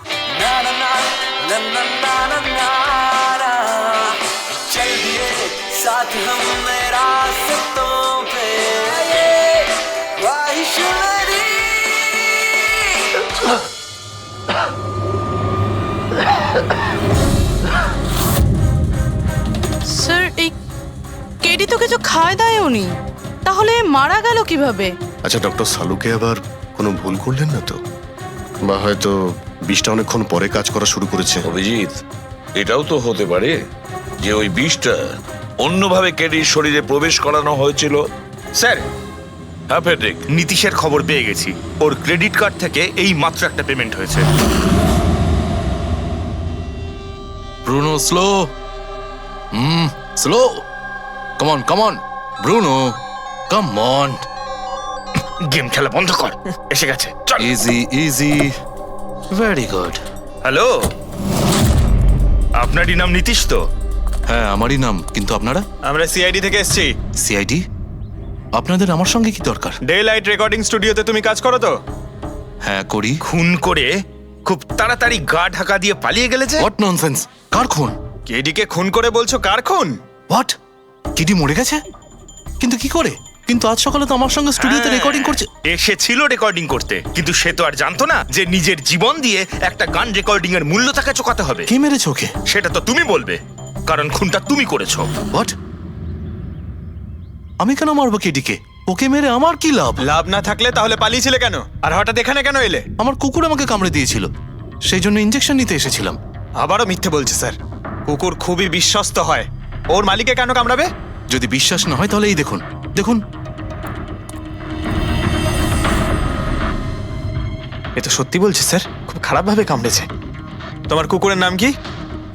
স্যার, এই কেডি তো কিছু খায় দায়ও নি, তাহলে মারা গেল কিভাবে? আচ্ছা, ডক্টর সালুকে আবার কোনো ভুল করলেন না তো? বা হয়তো বিষটা অনেকক্ষণ পরে কাজ করা শুরু করেছে। অভিজিৎ, এটাও তো হতে পারে যে ওই বিষটা অন্যভাবে কেডির শরীরে প্রবেশ করানো হয়েছিল। স্যার, হ্যাঁ ফেডরিক, নীতিশের খবর পেয়ে গেছি। ওর ক্রেডিট কার্ড থেকে এই মাত্র একটা পেমেন্ট হয়েছে। Bruno, slow. Slow. Come on Bruno, come on. Game খেলা বন্ধ কর, এসে গেছে, চল। ইজি। Very good. হ্যালো, আপনারই নাম নীতিশ তো? হ্যাঁ, আমারই নাম। কিন্তু আপনারা? আমরা সিআইডি থেকে এসেছি। সিআইডি? আপনাদের আমার সঙ্গে কি দরকার? ডে লাইট রেকর্ডিং স্টুডিওতে তুমি কাজ করো তো? হ্যাঁ, করি। খুন করে খুব তাড়াতাড়ি গা ঢাকা দিয়ে পালিয়ে গেলে যে? What nonsense! কার খুন? কেডিকে খুন করে বলছো কার খুন? হোয়াট? কিডি মরে গেছে? কিন্তু কি করে? কিন্তু আজ সকালে তো আমার সঙ্গে স্টুডিওতে রেকর্ডিং করছে। এসেছিল রেকর্ডিং করতে, কিন্তু সে তো আর জানতো না যে নিজের জীবন দিয়ে একটা গান রেকর্ডিং এর মূল্য তাকে চোকাতে হবে। কে মেরেছে ওকে? সেটা তো তুমি বলবে, কারণ খুনটা তুমি করেছো। হোয়াট? আমি কেন মারবো কেডিকে? ওকে মেরে আমার কি লাভ? লাভ না থাকলে তাহলে পালিয়েছিলে কেন? আর হঠাৎ এখানে কেন এলে? আমার কুকুর আমাকে কামড়ে দিয়েছিল, সেই জন্য ইনজেকশন নিতে এসেছিলাম। আবারও মিথ্যে বলছে স্যার। কুকুর খুবই বিশ্বস্ত হয়, ওর মালিককে কেন কামড়াবে? যদি বিশ্বাস না হয় তাহলে এই দেখুন। এ তো সত্যি বলছে স্যার, খুব খারাপ ভাবে কামড়েছে। তোমার কুকুরের নাম কি?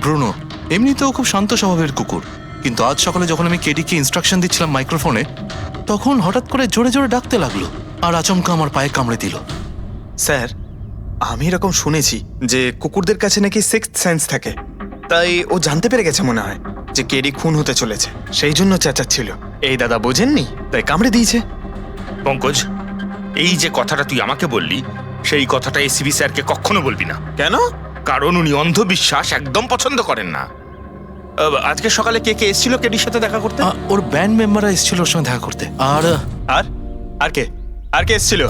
ব্রুনো। এমনিতেও খুব শান্ত স্বভাবের কুকুর, কিন্তু আজ সকালে যখন আমি কেডিকে ইনস্ট্রাকশন দিচ্ছিলাম মাইক্রোফোনে, তখন হঠাৎ করে জোরে জোরে ডাকতে লাগলো আর আচমকা আমার পায়ে কামড়ে দিল। স্যার, আমি এরকম শুনেছি যে কুকুরদের কাছে নাকি সিক্সথ সেন্স থাকে, তাই ও জানতে পেরে গেছে মনে হয় যে কেডি খুন হতে চলেছে, সেই জন্য চেঁচাচ্ছিল। এই দাদা বোঝেননি, তাই কামড়ে দিয়েছে। পঙ্কজ, এই যে কথাটা তুই আমাকে বললি, সেই কথাটা এসিবি স্যারকে কখনো বলবি না। কেন? কারণ উনি অন্ধবিশ্বাস একদম পছন্দ করেন না। আজকে সকালে কে কে এসেছিল কেডির সাথে দেখা করতে? ওর ব্যান্ড মেম্বাররা এসেছিল ওর সঙ্গে দেখা করতে। আর আর কে এসেছিল?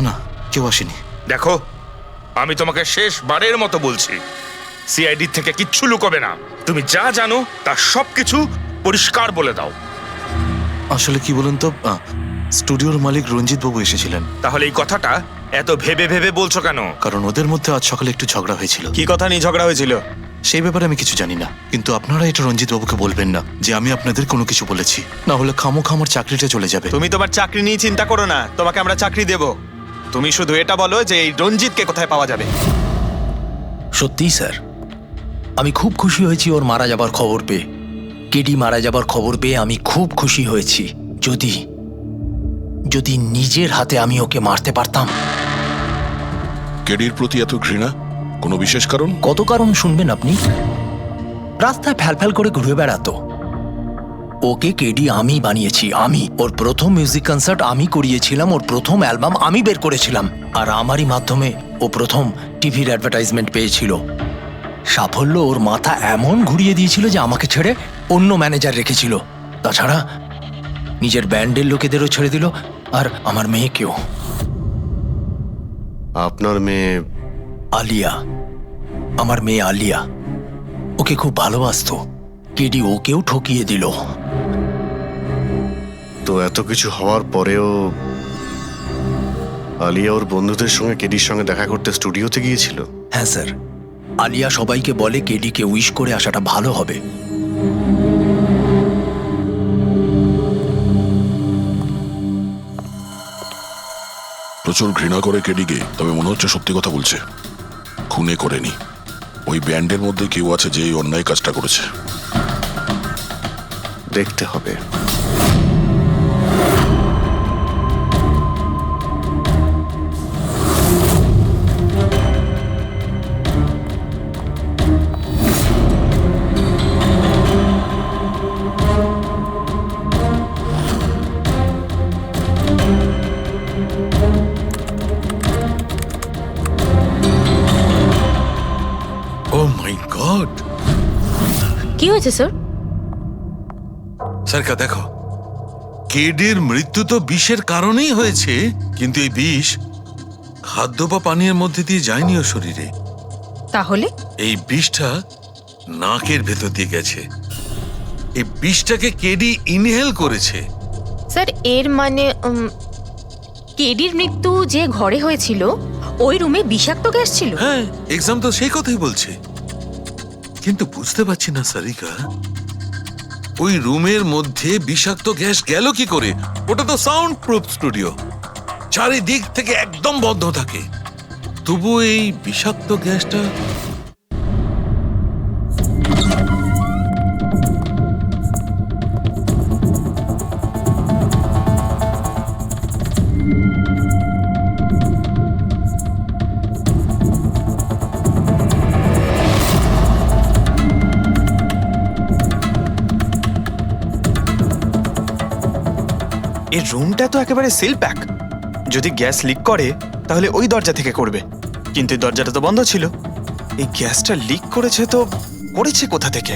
না, কেউ আসেনি। দেখো, আমি তোমাকে শেষবারের মতো বলছি, সিআইডি থেকে কিচ্ছু লুকোবে না। তুমি যা জানো তার সবকিছু পরিষ্কার বলে দাও। আসলে কি বলুন তো, স্টুডিওর মালিক রঞ্জিত বাবু এসেছিলেন। তাহলে এই কথাটা এত ভেবে ভেবে বলছো কেন? কারণ ওদের মধ্যে আজ সকালে একটু ঝগড়া হয়েছিল। কি কথা নিয়ে ঝগড়া হয়েছিল? সেই ব্যাপারে আমি কিছু জানি না, কিন্তু আপনারা এটা রঞ্জিত বাবুকে বলবেন না যে আমি আপনাদের কোনো কিছু বলেছি, না হলে খামোখা আমার চাকরিটা চলে যাবে। তুমি তোমার চাকরি নিয়ে চিন্তা করো না, তোমাকে আমরা চাকরি দেব। তুমি শুধু এটা বলো যে এই রঞ্জিতকে কোথায় পাওয়া যাবে। সত্যিই স্যার, আমি খুব খুশি হয়েছি ওর মারা যাবার খবর পেয়ে। কেডি মারা যাবার খবর পেয়ে আমি খুব খুশি হয়েছি। যদি যদি নিজের হাতে আমি ওকে মারতে পারতাম। কেডির প্রতি এত ঘৃণা কোনো বিশেষ কারণ? কত কারণ শুনবেন আপনি? রাস্তায় ফ্যালফ্যাল করে ঘুরে বেড়াতো। ওকে কেডি আমি বানিয়েছি, আমি। ওর প্রথম মিউজিক কনসার্ট আমি করিয়েছিলাম, ওর প্রথম অ্যালবাম আমি বের করেছিলাম, আর আমারই মাধ্যমে ও প্রথম টিভির অ্যাডভার্টাইজমেন্ট পেয়েছিল। সাফল্য ওর মাথা এমন ঘুরিয়ে দিয়েছিল যে আমাকে ছেড়ে অন্য ম্যানেজার রেখেছিল। তাছাড়া নিজের ব্যান্ডের লোকেদেরও ছেড়ে দিল, আর আমার মেয়েকেও। আপনার মেয়ে? আলিয়া, আমার মেয়ে আলিয়া। ওকে খুব ভালোবাসতো, কেডি ওকেও ঠকিয়ে দিল। তো এত কিছু হওয়ার পরেও আলিয়া ওর বন্ধুদের সঙ্গে কেডির সঙ্গে দেখা করতে স্টুডিওতে গিয়েছিল? হ্যাঁ স্যার, আলিয়া সবাইকে বলে কেডিকে উইশ করে আসাটা ভালো হবে। প্রচুর ঘৃণা করে কেডিকে, তবে মনে হচ্ছে সত্যি কথা বলছে। খুনে করেনি, ওই ব্যান্ডের মধ্যে কেউ আছে যে এই অন্যায় কাজটা করেছে। দেখতে হবে। ও মাই গড! কি হয়েছে স্যার? স্যারকা দেখো, কেডির মৃত্যু তো বিষের কারণেই হয়েছে, কিন্তু এই বিষ খাদ্য বা পানীয়ের মধ্যে দিয়ে যায়নি ওর শরীরে। তাহলে এই বিষটা নাকের ভেতর দিয়ে গেছে। এই বিষটাকে কেডি ইনহেল করেছে। স্যার, এর মানে কেডির মৃত্যু যে ঘরে হয়েছিল ওই রুমে বিষাক্ত গ্যাস ছিল? হ্যাঁ, এক্সাম তো সেই কথাই বলছে, কিন্তু বুঝতে পারছি না সারিকা, ওই রুমের মধ্যে বিষাক্ত গ্যাস গেল কি করে? ওটা তো সাউন্ড প্রুফ স্টুডিও, চারিদিক থেকে একদম বন্ধ থাকে, তবু এই বিষাক্ত গ্যাসটা এই রুমটা তো একেবারে সিল প্যাক। যদি গ্যাস লিক করে তাহলে ওই দরজা থেকে করবে, কিন্তু এই দরজাটা তো বন্ধ ছিল। এই গ্যাসটা লিক করেছে তো করেছে কোথা থেকে?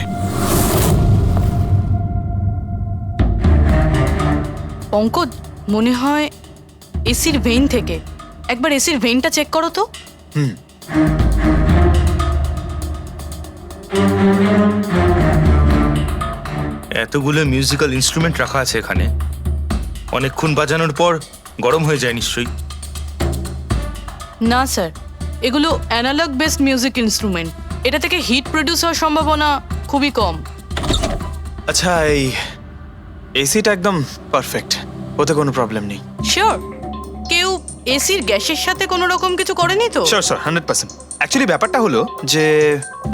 পঙ্কজ, মনে হয় এসির ভেইন থেকে। একবার এসির ভেইনটা চেক করো তো। এতগুলো মিউজিক্যাল ইনস্ট্রুমেন্ট রাখা আছে এখানে, অনেকক্ষণ বাজানোর পর গরম হয়ে যায় নিশ্চয়ই। না স্যার, এগুলো অ্যানালগ বেসড মিউজিক ইনস্ট্রুমেন্ট, এটা থেকে হিট প্রডিউস হওয়ার সম্ভাবনা খুবই কম। আচ্ছা, এই এসিটা একদম পারফেক্ট, ওতে কোনো প্রবলেম নেই? শিওর? কেউ এসির গ্যাসের সাথে কোনো রকম কিছু করেনি তো? Sure sir, 100%। অ্যাকচুয়ালি ব্যাপারটা হলো যে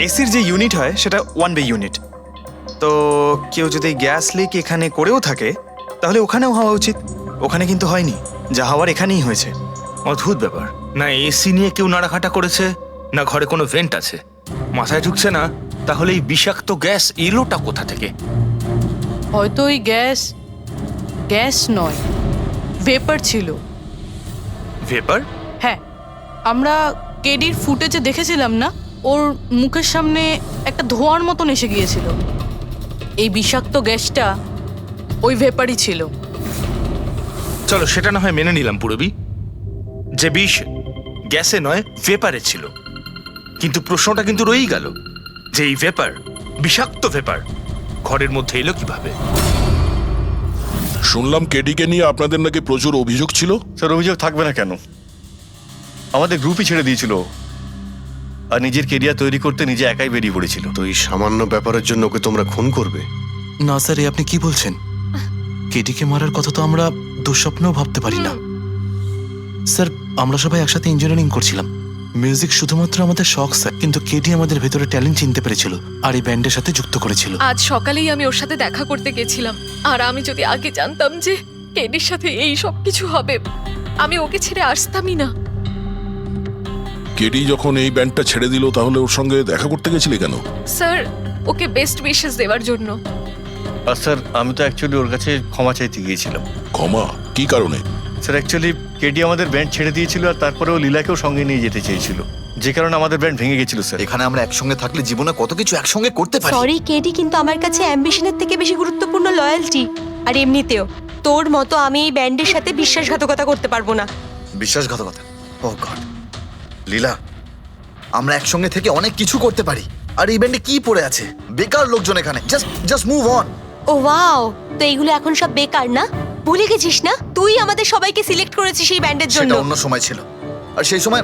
এসির যে ইউনিট হয় সেটা 1 ওয়ে ইউনিট। তো কেউ যদি গ্যাস লিক এখানে করেও থাকে তাহলে ওখানেও হওয়া উচিত। ওখানে কিন্তু হয়নি, যা হওয়ার এখানেই হয়েছে। অদ্ভুত ব্যাপার, না এসি নিয়ে কেউ নাড়াঘাটা করেছে, না ঘরে কোনো ভেন্ট আছে, মাথায় ঢুকছে না। তাহলে এই বিষাক্ত গ্যাস এলোটা কোথা থেকে? হয়তো ওই গ্যাস নয়, ভেপার ছিল। ভেপার? হ্যাঁ, আমরা কেডির ফুটেজে দেখেছিলাম না, ওর মুখের সামনে একটা ধোঁয়ার মতন এসে গিয়েছিল। এই বিষাক্ত গ্যাসটা ওই ভেপারই ছিল। চলো সেটা না হয় মেনে নিলাম পুরবি, যে বিষ গ্যাসে নয় ভেপারে ছিল, কিন্তু প্রশ্নটা কিন্তু রয়েই গেল যে এই ভেপার, বিষাক্ত ভেপার ঘরের মধ্যে এলো কিভাবে? শুনলাম কেডিকে নিয়ে আপনাদের নাকি প্রচুর অভিযোগ ছিল। স্যার অভিযোগ থাকবে না কেন? আমাদের গ্রুপই ছেড়ে দিয়েছিল ও। আর নিজের কেরিয়ার তৈরি করতে নিজে একাই বেরিয়ে পড়েছিল। তো এই সামান্য ব্যাপারের জন্য ওকে তোমরা খুন করবে? না স্যার, এ আপনি কি বলছেন? কেটিকে মারার কথা তো আমরা দুঃস্বপ্নেও ভাবতে পারি না। স্যার, আমরা সবাই একসাথে ইঞ্জিনিয়ারিং করছিলাম। মিউজিক শুধুমাত্র আমাদের শখ স্যার, কিন্তু কেটি আমাদের ভেতরে ট্যালেন্ট চিনতে পেরেছিল আর এই ব্যান্ডের সাথে যুক্ত করেছিল। আজ সকালেই আমি ওর সাথে দেখা করতে গেছিলাম, আর আমি যদি আগে জানতাম যে কেডির সাথে এই সব কিছু হবে, আমি ওকে ছেড়ে আসতামই না। কেডি যখন এই ব্যান্ডটা ছেড়ে দিল, তাহলে ওর সঙ্গে দেখা করতে গেছিলে কেন? স্যার, ওকে বেস্ট উইশেস দেওয়ার জন্য। আর স্যার আমি তো অ্যাকচুয়ালি ওর কাছে ক্ষমা চাইতে গিয়েছিলাম। ক্ষমা? কি কারণে? স্যার অ্যাকচুয়ালি কেডি আমাদের ব্যান্ড ছেড়ে দিয়েছিল আর তারপরে ও লীলাকেও সঙ্গে নিয়ে যেতে চেয়েছিল, যে কারণে আমাদের ব্যান্ড ভেঙে গেছিল স্যার। এখানে আমরা একসঙ্গে থাকলে জীবনে কত কিছু একসঙ্গে করতে পারি। সরি কেডি, কিন্তু আমার কাছে অ্যাম্বিশনের থেকে বেশি গুরুত্বপূর্ণ লয়্যালটি। আর এমনিতেও তোর মতো আমি এই ব্যান্ডের সাথে বিশ্বাসঘাতকতা করতে পারবো না। বিশ্বাসঘাতকতা? ও গড লীলা, আমরা একসঙ্গে থেকে অনেক কিছু করতে পারি। আর এই ব্যান্ডে কি পড়ে আছে? বেকার লোকজন এখানে। Just move on. Oh wow, তো এইগুলো এখন সব বেকার না? ভুলে গেছিস না তুই আমাদের সবাইকে সিলেক্ট করেছিস এই ব্যান্ডের জন্য? সেটা অন্য সময় ছিল, আর সেই সময়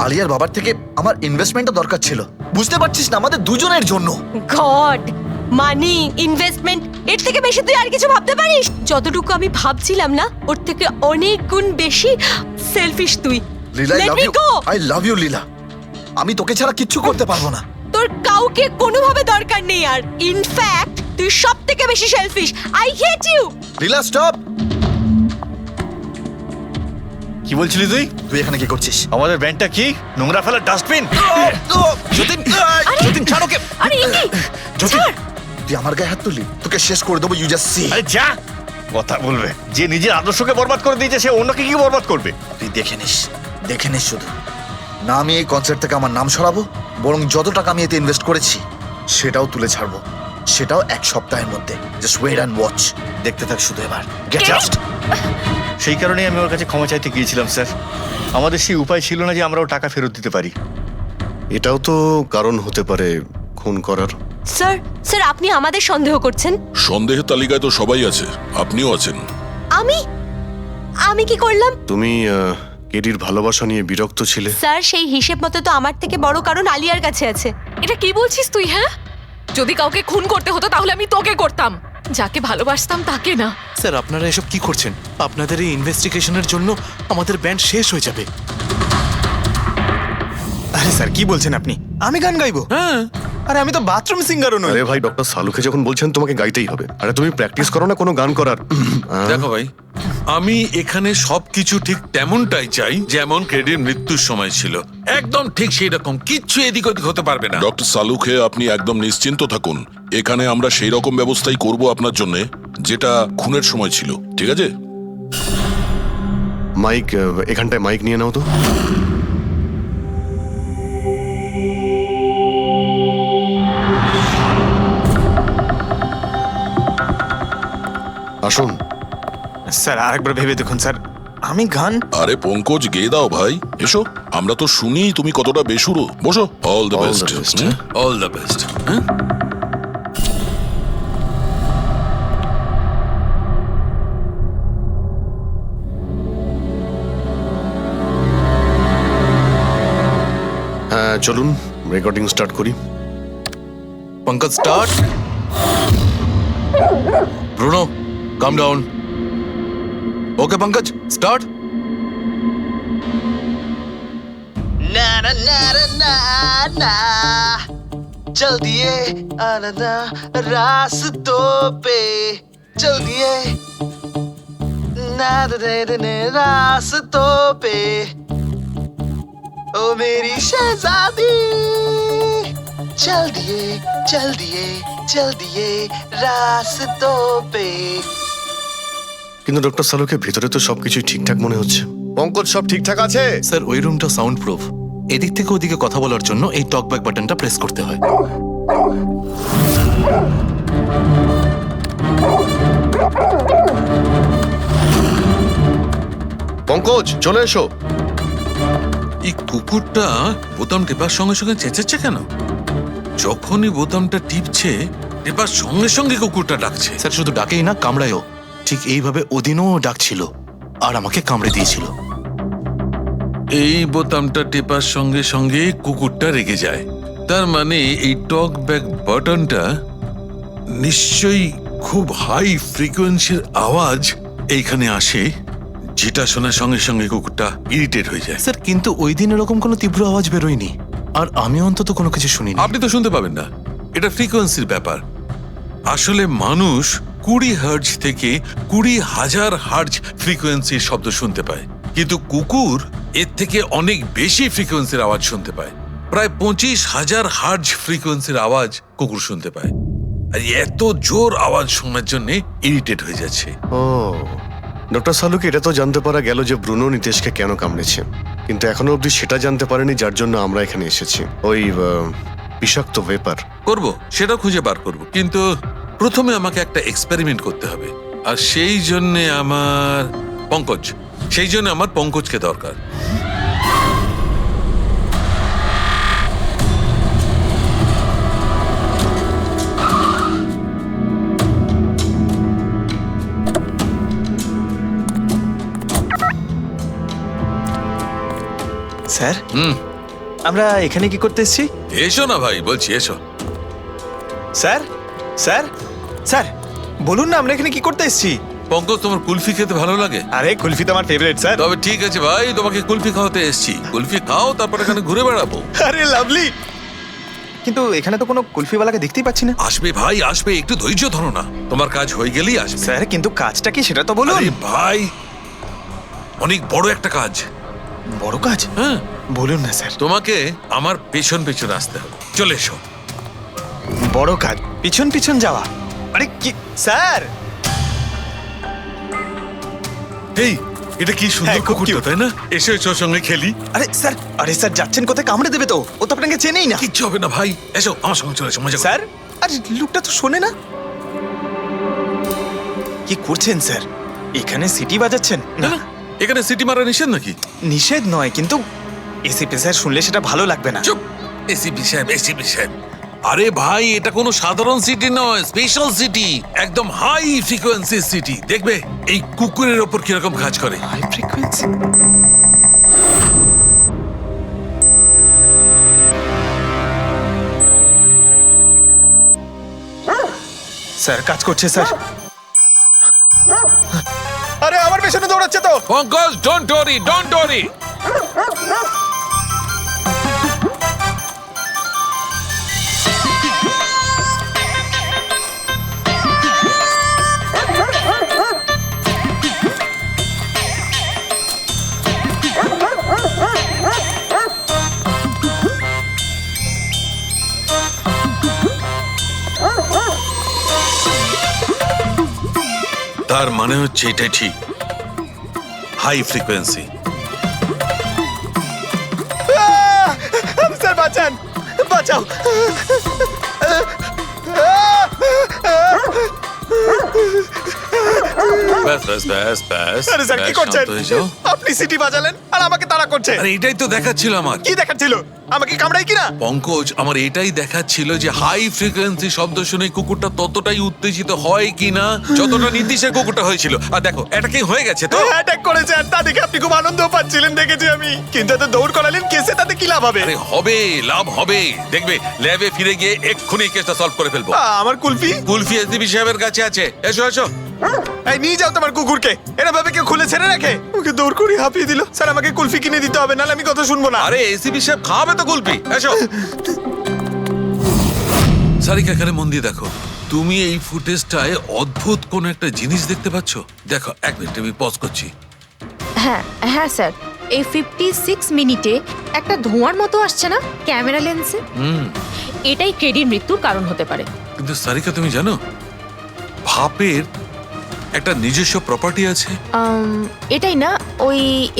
আলিয়ার বাবার থেকে আমার ইনভেস্টমেন্টও দরকার ছিল। বুঝতে পারছিস না, আমাদের দুজনের জন্য। গড, মানি, ইনভেস্টমেন্ট, এর থেকে বেশি তুই আর কিছু ভাবতে পারিস? যতটুকু আমি ভাবছিলাম না, ওর থেকে অনেক গুণ বেশি সেলফিশ তুই। Leela, Let me go! I love you Leela. আমি তোকে ছাড়া কিচ্ছু করতে পারবো না। তোর কাউকে কোনোভাবে দরকার নেই আর। ইনফ্যাক্ট তুই সব থেকে বেশি selfish. I hate you. Leela stop. কি বলছিলি তুই? তুই এখানে কি করছিস? আমাদের ব্যান্ডটা কি নোংরা ফেলার ডাস্টবিন? যতীন, যতীন ছাড় ওকে। আরে ইনি, যতীন, তুই আমার গায়ে হাত তুললি, তোকে শেষ করে দেবো। You just see. আরে যা, কথা বলবে? যে নিজের আদর্শকে বরবাদ করে দিয়েছে সে অন্যকে কি বরবাদ করবে? তুই দেখে নিস শুধু। না আমি এই কনসার্ট থেকে আমার নাম সরাবো, বরং যত টাকা আমি এতে ইনভেস্ট করেছি সেটাও তুলে ছাড়বো, সেটাও 1 সপ্তাহের মধ্যে। Just wait and watch. দেখতে থাক শুধু এবার। Get out. সেই কারণেই আমি ওর কাছে ক্ষমা চাইতে গিয়েছিলাম স্যার। আমাদের সেই উপায় ছিল না যে আমরা ওর টাকা ফেরত দিতে পারি। এটাও তো কারণ হতে পারে খুন করার। স্যার আপনি আমাদের সন্দেহ করছেন? সন্দেহের তালিকায় তো সবাই আছে, আপনিও আছেন। আমি কি করলাম? তুমি কেডির ভালোবাসা নিয়ে বিরক্ত ছিলে। স্যার সেই হিসেব মতো তো আমার থেকে বড় কারণ আলিয়ার কাছে আছে। এটা কি বলছিস তুই? হ্যাঁ, যদি কাউকে খুন করতে হতো তাহলে আমি তোকে করতাম, যাকে ভালোবাসতাম তাকে না। স্যার, আপনারা এসব কি করছেন? আপনাদের এই ইনভেস্টিগেশনের জন্য আমাদের ব্যান্ড শেষ হয়ে যাবে। আরে স্যার, কি বলছেন আপনি? আমি গান গাইবো? হ্যাঁ। আরে আমি তো বাথরুম সিঙ্গারও নই। আরে ভাই, ডক্টর সালুকে যখন বলছেন তোমাকে গাইতেই হবে। আরে তুমি প্র্যাকটিস করো না কোনো গান করার? দেখো ভাই, আমি এখানে সবকিছু ঠিক তেমনটাই চাই যেমন কেডির মৃত্যুর সময় ছিল, একদম ঠিক সেই রকম। কিচ্ছু এদিক ওদিক হতে পারবে না। ডক্টর সালুকে আপনি একদম নিশ্চিন্ত থাকুন। এখানে আমরা সেই রকম ব্যবস্থাই করব আপনার জন্য, যেটা খুনের সময় ছিল। ঠিক আছে? মাইক, এখানটায় মাইক নিয়ে নাও তো। আসুন স্যার, আরেকবার ভেবে দেখুন স্যার, আমি গান। আরে পঙ্কজ, গেয়ে দাও ভাই। এসো, আমরা তো শুনি তুমি কতটা বেসুরো। বসো। All the best. All the best. হ্যাঁ চলুন রেকর্ডিং স্টার্ট করি। পঙ্কজ স্টার্ট। ব্রুনো কাম ডাউন। ওকে পঙ্কজ স্টার্ট। না না না না না, चल दिए आना रास्तों पे, चल दिए ना दे रास्तों पे, ओ मेरी शहजादी, चल दिए चल दिए चल दिए रास्तों पे। কিন্তু ডক্টর সালুকে ভিতরে তো সবকিছু ঠিকঠাক মনে হচ্ছে। পঙ্কজ, সব ঠিকঠাক আছে? স্যার, ওই রুমটা সাউন্ড প্রুফ। এদিক থেকে ওদিকে কথা বলার জন্য এই টকব্যাক বাটনটা প্রেস করতে হয়। পঙ্কজ চলে এসো। এই কুকুরটা বোতাম টেপার সঙ্গে সঙ্গে চেঁচাচ্ছে কেন? যখনই বোতামটা টিপছে, টেপার সঙ্গে সঙ্গে কুকুরটা ডাকছে। স্যার, শুধু ডাকেই না, কামড়ায়ও। ঠিক এইভাবে ওদিনও ডাকছিল আর আমাকে কামড়ে দিয়েছিল। এই বোতামটা টেপার সঙ্গে সঙ্গে কুকুরটা রেগে যায়। তার মানে এই টক ব্যাক বাটনটা নিশ্চয়ই খুব হাই ফ্রিকোয়েন্সির আওয়াজ এইখানে আসে, যেটা শোনার সঙ্গে সঙ্গে কুকুরটা ইরিটেট হয়ে যায়। স্যার কিন্তু ওই দিন এরকম কোনো তীব্র আওয়াজ বেরোয়নি, আর আমি অন্তত কোনো কিছু শুনিনি। আপনি তো শুনতে পাবেন না, এটা ফ্রিকোয়েন্সির ব্যাপার। আসলে মানুষ 20 হার্জ থেকে 20,000 হার্জ ফ্রিকোয়েন্সির শব্দ শুনতে পায়, কিন্তু কুকুর এর থেকে অনেক বেশি ফ্রিকোয়েন্সির আওয়াজ শুনতে পায়। প্রায় 25,000 হার্জ ফ্রিকোয়েন্সির আওয়াজ কুকুর শুনতে পায়। আর এত জোর আওয়াজ শোনার জন্য ইরিটেট হয়ে যাচ্ছে। ও ডক্টর সালুকে এটা তো জানতে পারা গেল যে ব্রুনো নিতেশকে কেন কামড়েছে, কিন্তু এখনো অবধি সেটা জানতে পারেনি যার জন্য আমরা এখানে এসেছি, ওই বিষাক্ত ভেপার। করব, সেটা খুঁজে বার করব, কিন্তু প্রথমে আমাকে একটা এক্সপেরিমেন্ট করতে হবে। আর সেই জন্য আমার পঙ্কজকে দরকার। স্যার আমরা এখানে কি করতে এসেছি? এসো না ভাই, বলছি এসো। স্যার স্যার স্যার বলুন না আমরা এখানে কি করতে এসেছি? পঙ্কজ, তোমার কুলফি খেতে ভালো লাগে? আরে কুলফি তো আমার ফেভারিট স্যার। তবে ঠিক আছে ভাই, তোমাকে কুলফি খাওয়াতে এসেছি। কুলফি খাও, তারপর এখানে ঘুরে বেড়াবো। আরে লাভলি, কিন্তু এখানে তো কোনো কুলফিওয়ালাকে দেখতেই পাচ্ছি না। আসবে ভাই, আসবে, একটু ধৈর্য ধরো না, তোমার কাজ হয়ে গেলেই আসবে। স্যার কিন্তু কাজটা কি সেটা তো বলুন। আরে ভাই, অনেক বড় একটা কাজ। বড় কাজ? হ্যাঁ বলুন না স্যার। তোমাকে আমার পেছন পেছন আসতে হবে, চলে এসো। বড় কাজ? পিছন পিছন যাওয়া? আরে কি স্যার! এই এটা কি সুন্দর কুকুরটা, তাই না? এসো এসো, সঙ্গে খেলি। আরে স্যার যাচ্ছেন কোথায়? কামড়ে দেবে তো, ও তো আপনাকে চেনেই না। কিচ্ছু হবে না ভাই, এসো আমার সঙ্গে চলে এসো, মজা করো। স্যার আরে লোকটা তো শোনে না। কি করছেন স্যার? এখানে সিটি বাজাচ্ছেন? না, এখানে সিটি মারা নিষেধ নাকি? নিষেধ নয়, কিন্তু এসিপি স্যার শুনলে সেটা ভালো লাগবে না। চুপ, এসিপি সাহেব। আরে ভাই, এটা কোনো সাধারণ সিটি নয়, স্পেশাল সিটি, একদম হাই ফ্রিকোয়েন্সি সিটি। দেখবে এই কুকুরের ওপর কিরকম কাজ করে। High frequency? স্যার কাজ করছে স্যার। আরে আমার পেছনে দৌড়াচ্ছে তো। Pankaj, don't worry. তার মানে হচ্ছে এটাই ঠিক, হাই ফ্রিকোয়েন্সি। স্যার বাঁচান, বাঁচাও। ব্যাস। আরে স্যার কি করছেন? শান্ত হয়ে যাও। আপনি সিটি বাজালেন আর আমাকে তাড়া করছে। আরে এটাই তো দেখাচ্ছিল আমার। কি দেখাচ্ছিল? আমাকে কামড়াই কিনা? পঙ্কজ, আমার এটাই দেখাচ্ছিল যে হাই ফ্রিকোয়েন্সি শব্দ শুনে কুকুরটা ততটাই উত্তেজিত হয় কিনা যতটা নীতিশের কুকুরটা হয়েছিল। আর দেখো, এটা কি হয়ে গেছে তো? অ্যাটাক করেছে, আর তা দেখে আপনি খুব আনন্দ পাচ্ছিলেন দেখেছি আমি, কিন্তু এত দৌড় করালেন কেসে, তাতে কি লাভ হবে? আরে লাভ হবে, দেখবে ল্যাবে ফিরে গিয়ে এক্ষুনি কেসটা সলভ করে ফেলবো। আমার কুলফি এসডিপি সাহেবের কাছে আছে, এসো। এই নিয়ে যাও তোমার কুকুরকে, এরা ভাবে কেউ খুলে ছেড়ে রাখে? ওকে দৌড় করে হাঁপিয়ে দিল। স্যার আমাকে কুলফি কিনে দিতে হবে, নাহলে আমি কথা শুনবো না। আরে এসডিপি সাহেব খাবে তো কুলফি, এসো। সারিকা, এখানে মন দিয়ে দেখো, তুমি এই ফুটেজটায় অদ্ভুত কোন একটা জিনিস দেখতে পাচ্ছ? দেখো, এক মিনিট আমি পজ করছি। হ্যাঁ স্যার, এই 56 মিনিটে একটা ধোঁয়ার মতো আসছে না ক্যামেরা লেন্সে? এটাই কেডির মৃত্যুর কারণ হতে পারে। কিন্তু সারিকা, তুমি জানো ভাপের একটা নিজস্ব প্রপার্টি আছে? এটাই না,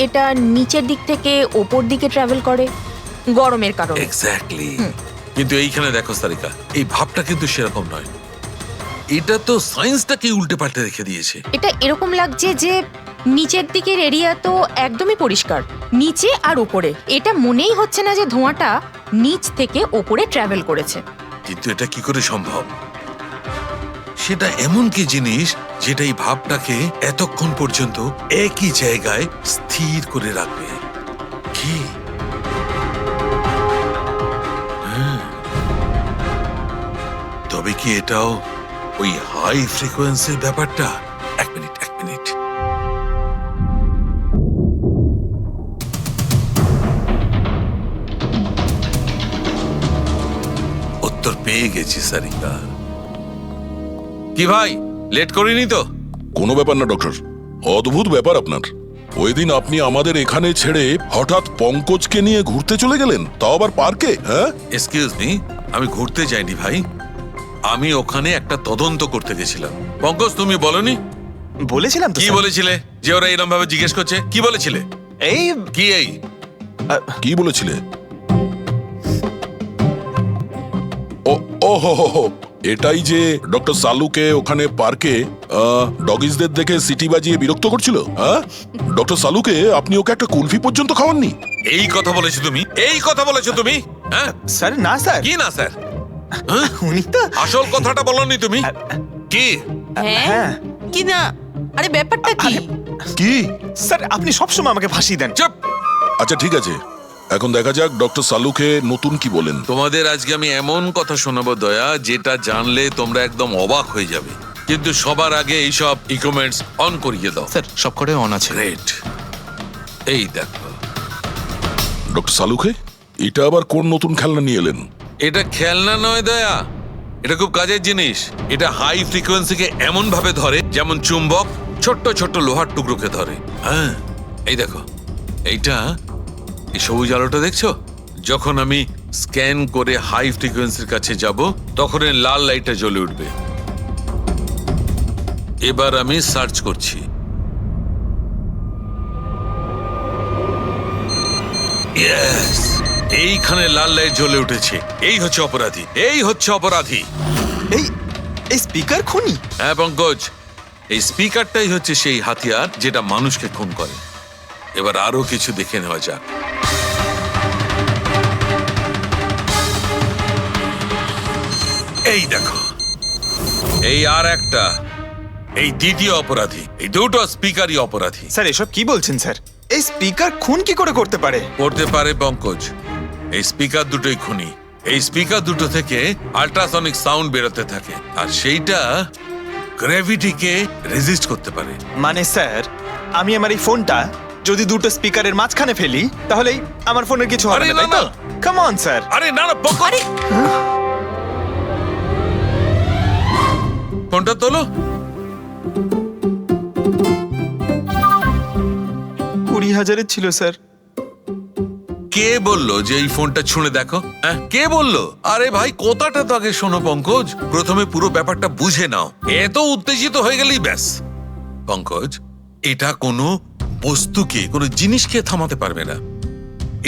এটা নিচের দিক থেকে ওপর দিকে ট্রাভেল করে গরমের কারণে। এক্স্যাক্টলি। কিন্তু এইখানে দেখো সারিকা, এই ভাবটা কিন্তু সেরকম নয়। এটা তো সায়েন্সটাকে উল্টে পাল্টে রেখে দিয়েছে। এটা এরকম লাগছে যে নিচের দিকের এরিয়া তো একদমই পরিষ্কার, নিচে আর উপরে এটা মনেই হচ্ছে না যে ধোঁয়াটা নিচ থেকে ওপরে ট্রাভেল করেছে। কিন্তু এটা কি করে সম্ভব? সেটা এমন কি জিনিস যেটা এই ভাবটাকে এতক্ষণ পর্যন্ত একই জায়গায় স্থির করে রাখবে। কি তবে কি এটাও ওই হাই ফ্রিকোয়েন্সির ব্যাপারটা? এক মিনিট উত্তর পেয়ে গেছি সারিকা। কি ভাই, লেট করিনি তো? কোনো ব্যাপার না ডক্টর, অদ্ভুত ব্যাপার আপনার। ওই দিন আপনি আমাদের এখানে ছেড়ে হঠাৎ পঙ্কজকে নিয়ে ঘুরতে চলে গেলেন, তাও আবার পার্কে। হ্যাঁ, এক্সকিউজ মি, আমি ঘুরতে যাইনি ভাই, আমি ওখানে একটা তদন্ত করতে গেছিলাম। পঙ্কজ, তুমি বলনি? বলেছিলাম তো কি স্যার। বলেছিলে যে ওরা এরকম ভাবে জিজ্ঞেস করছে? কি বলেছিলে? এই কি এই কি বলেছিলে? ও হো, এটাই যে ডক্টর সালুকে ওখানে পার্কে ডগিসদের দেখে সিটি বাজিয়ে বিরক্ত করছিল। হ্যাঁ, ডক্টর সালুকে আপনি ওকে একটা কুলফি পর্যন্ত খাওয়াননি? এই কথা বলেছো তুমি? এই কথা বলেছো তুমি? হ্যাঁ স্যার, না স্যার। কি না স্যার? উনি তো আসল কথাটা বলনি তুমি। কি? হ্যাঁ। কি না? আরে ব্যাপারটা কি? কি স্যার, আপনি সবসময় আমাকে ফাঁসিয়ে দেন। চুপ। আচ্ছা ঠিক আছে, এখন দেখা যাক ডক্টর সালুকে নতুন কি বলেন। তোমাদের আজকে আমি এমন কথা শোনাবো দয়া, যেটা জানলে তোমরা একদম অবাক হয়ে যাবে। কিন্তু সবার আগে এইসব ইকুইপমেন্টস অন করিয়ে দাও। স্যার সব কটাই অন আছে। গ্রেট। এই দেখো, ডক্টর সালুকে এটা আবার কোন নতুন খেলনা নিয়ে এলেন? এটা খেলনা নয় দয়া, এটা খুব কাজের জিনিস। এটা হাই ফ্রিকোয়েন্সিকে এমন ভাবে ধরে যেমন চুম্বক ছোট্ট ছোট্ট লোহার টুকরোকে ধরে। হ্যাঁ, এই দেখো, এইটা এই সবুজ আলোটা দেখছো? যখন আমি স্ক্যান করে হাই ফ্রিকোয়েন্সির কাছে যাব, তখন এই লাল লাইটটা জ্বলে উঠবে। এবার আমি সার্চ করছি। ইয়েস, এইখানে লাল লাইট জ্বলে উঠেছে। এই হচ্ছে অপরাধী, এই হচ্ছে অপরাধী। এই স্পিকার খুনি? হ্যাঁ পঙ্কজ, এই স্পিকারটাই হচ্ছে সেই হাতিয়ার যেটা মানুষকে খুন করে। এবার আরো কিছু দেখে নেওয়া যাক। এই দেখো, এই আর একটা, এই দ্বিতীয় অপরাধী। এই দুটো স্পিকারই অপরাধী। স্যার এসব কি বলছেন স্যার? এই স্পিকার খুন কি করে করতে পারে? করতে পারে পঙ্কজ, এই স্পিকার দুটোই খুনি। এই স্পিকার দুটো থেকে আল্ট্রাসনিক সাউন্ড বেরোতে থাকে, আর সেইটা গ্র্যাভিটিকে রেজিস্ট করতে পারে। মানে স্যার, আমি আমার এই ফোনটা যদি দুটো স্পিকারের মাঝখানে ফেলি, তাহলেই আমার ফোনের কিছু হবে না, তাই তো? Come on sir. আরে না না পঙ্কজ, ফোনটা তোলো। 20,000-এর ছিল স্যার। কে বললো যে এই ফোনটা ছুঁড়ে দেখো? হ্যাঁ, কে বললো? আরে ভাই, কথাটা তো আগে শোনো পঙ্কজ, প্রথমে পুরো ব্যাপারটা বুঝে নাও। এত উত্তেজিত হয়ে গেলেই ব্যাস। পঙ্কজ, এটা কোনো বস্তুকে, কোনো জিনিসকে থামাতে পারবে না।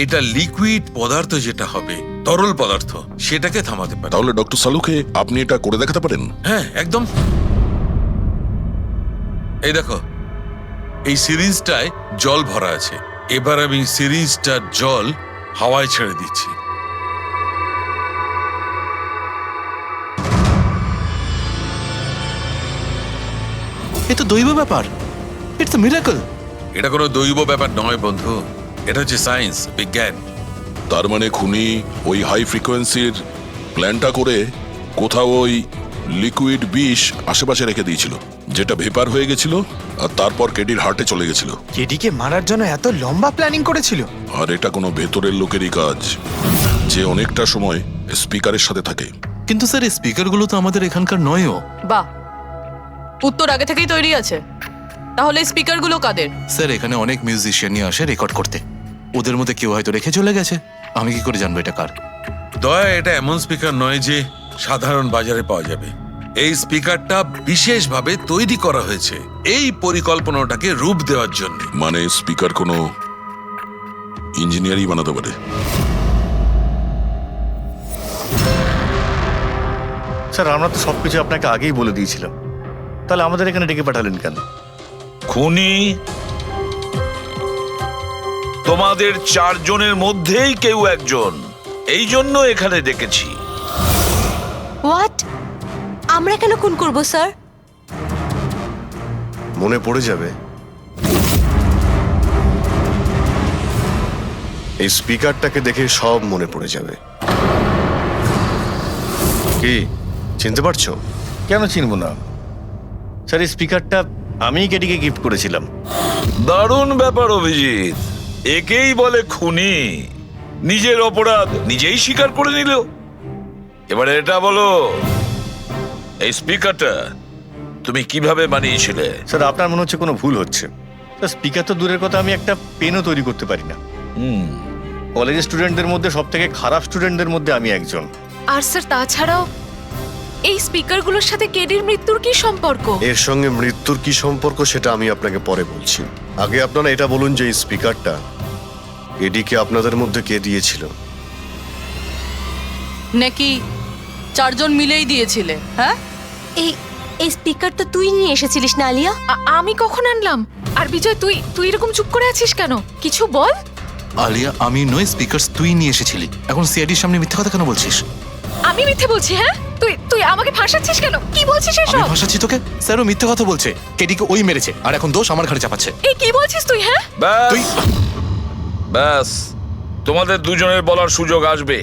এটা লিকুইড পদার্থ, যেটা হবে তরল পদার্থ, সেটাকে থামাতে পারে। তাহলে ডক্টর সালুকে আপনি এটা করে দেখাতে পারেন? হ্যাঁ একদম। এই দেখো, এই সিরিঞ্জটায় জল ভরা আছে। এবার আমি সিরিঞ্জটার জল হাওয়ায় ছেড়ে দিচ্ছি। এ তো দৈব ব্যাপার। It's a miracle. এটা কোনো দৈব ব্যাপার নয় বন্ধু, এটা হচ্ছে সায়েন্স, বিজ্ঞান। তার মানে খুনি ওই হাই ফ্রিকোয়েন্সির প্ল্যানটা করে কোথাও ওই লিকুইড বিষ আশেপাশে রেখে দিয়েছিল, যেটা ভেপার হয়ে গেছিল, আর তারপর কেডির হার্টে চলে গেছিল। কেডিকে মারার জন্য এত লম্বা প্ল্যানিং করেছিল? আর এটা কোনো ভেতরের লোকেরই কাজ, যে অনেকটা সময় স্পিকারের সাথে থাকে। কিন্তু স্যার এই স্পিকারগুলো তো আমাদের এখানকার নয়ও। বাহ, উত্তর আগে থেকেই তৈরি আছে। তাহলে স্পিকারগুলো কাদের? স্যার এখানে অনেক মিউজিশিয়ানই আসে রেকর্ড করতে, ওদের মধ্যে কেউ হয়তো রেখে চলে গেছে। আমি কি করে জানবো এটা কার? দয়া, এটা এমন স্পিকার নয় যে সাধারণ বাজারে পাওয়া যাবে। এই স্পিকারটা বিশেষভাবে তৈরি করা হয়েছে এই পরিকল্পনাটাকে রূপ দেওয়ার জন্য। মানে স্পিকার কোনো ইঞ্জিনিয়ারই বানাতে পারে? স্যার আমরা তো সবকিছু আপনাকে আগেই বলে দিয়েছিলাম, তাহলে আমাদের এখানে ডেকে পাঠালেন কেন? খুনি তোমাদের চারজনের মধ্যেই কেউ একজন, এই জন্য এখানে ডেকেছি। হোয়াট? আমরা কেন খুন করব স্যার? মনে পড়ে যাবে। এই স্পিকারটাকে দেখে সব মনে পড়ে যাবে। কি চিনতে পারছো? কেন চিনবো না স্যার? এই স্পিকারটা আমিই কেডিকে গিফট করেছিলাম। দারুণ ব্যাপার অভিজিৎ, একেই বলে খুনি। নিজের অপরাধ নিজেই স্বীকার করে নিল। এবারে এটা বলো, এই স্পিকারটা তুমি কিভাবে বানিয়েছিলে? স্যার আপনার মনে হচ্ছে কোনো ভুল হচ্ছে। স্যার স্পিকার তো দূরের কথা, আমি একটা পেনও তৈরি করতে পারি না। কলেজের স্টুডেন্টদের মধ্যে সব থেকে খারাপ স্টুডেন্টদের মধ্যে আমি একজন। আর স্যার তাছাড়াও এই স্পিকারগুলোর সাথে কেডির মৃত্যুর কি সম্পর্ক? এর সঙ্গে মৃত্যুর কি সম্পর্ক সেটা আমি আপনাকে পরে বলছি। আগে আপনারা এটা বলুন যে এই স্পিকারটা এডিকে আপনাদের মধ্যে কে দিয়েছিল? নাকি চারজন মিলেই দিয়েছিলে? হ্যাঁ, এই স্পিকার তো তুই নিয়ে এসেছিলিস না আলিয়া? আমি কখন আনলাম? আর বিজয় তুই এরকম চুপ করে আছিস কেন? কিছু বল। আলিয়া, আমি নয়, স্পিকার তুই নিয়ে এসেছিলি। এখন সিআইডির সামনে মিথ্যা কথা কেন বলছিস? আমি মিথ্যে বলছি? হ্যাঁ, তুই আমাকে ফাঁসাচ্ছিস কেন? কি বলছিস এসব? আমি ফাঁসাচ্ছি তোকে? স্যারও মিথ্যা কথা বলছে। কেডিকে ওই মেরেছে আর এখন দোষ আমার ঘাড়ে চাপাচ্ছে। এই কি বলছিস তুই? হ্যাঁ, ব্যাস, তোমাদের দুজনের বলার সুযোগ আসবে,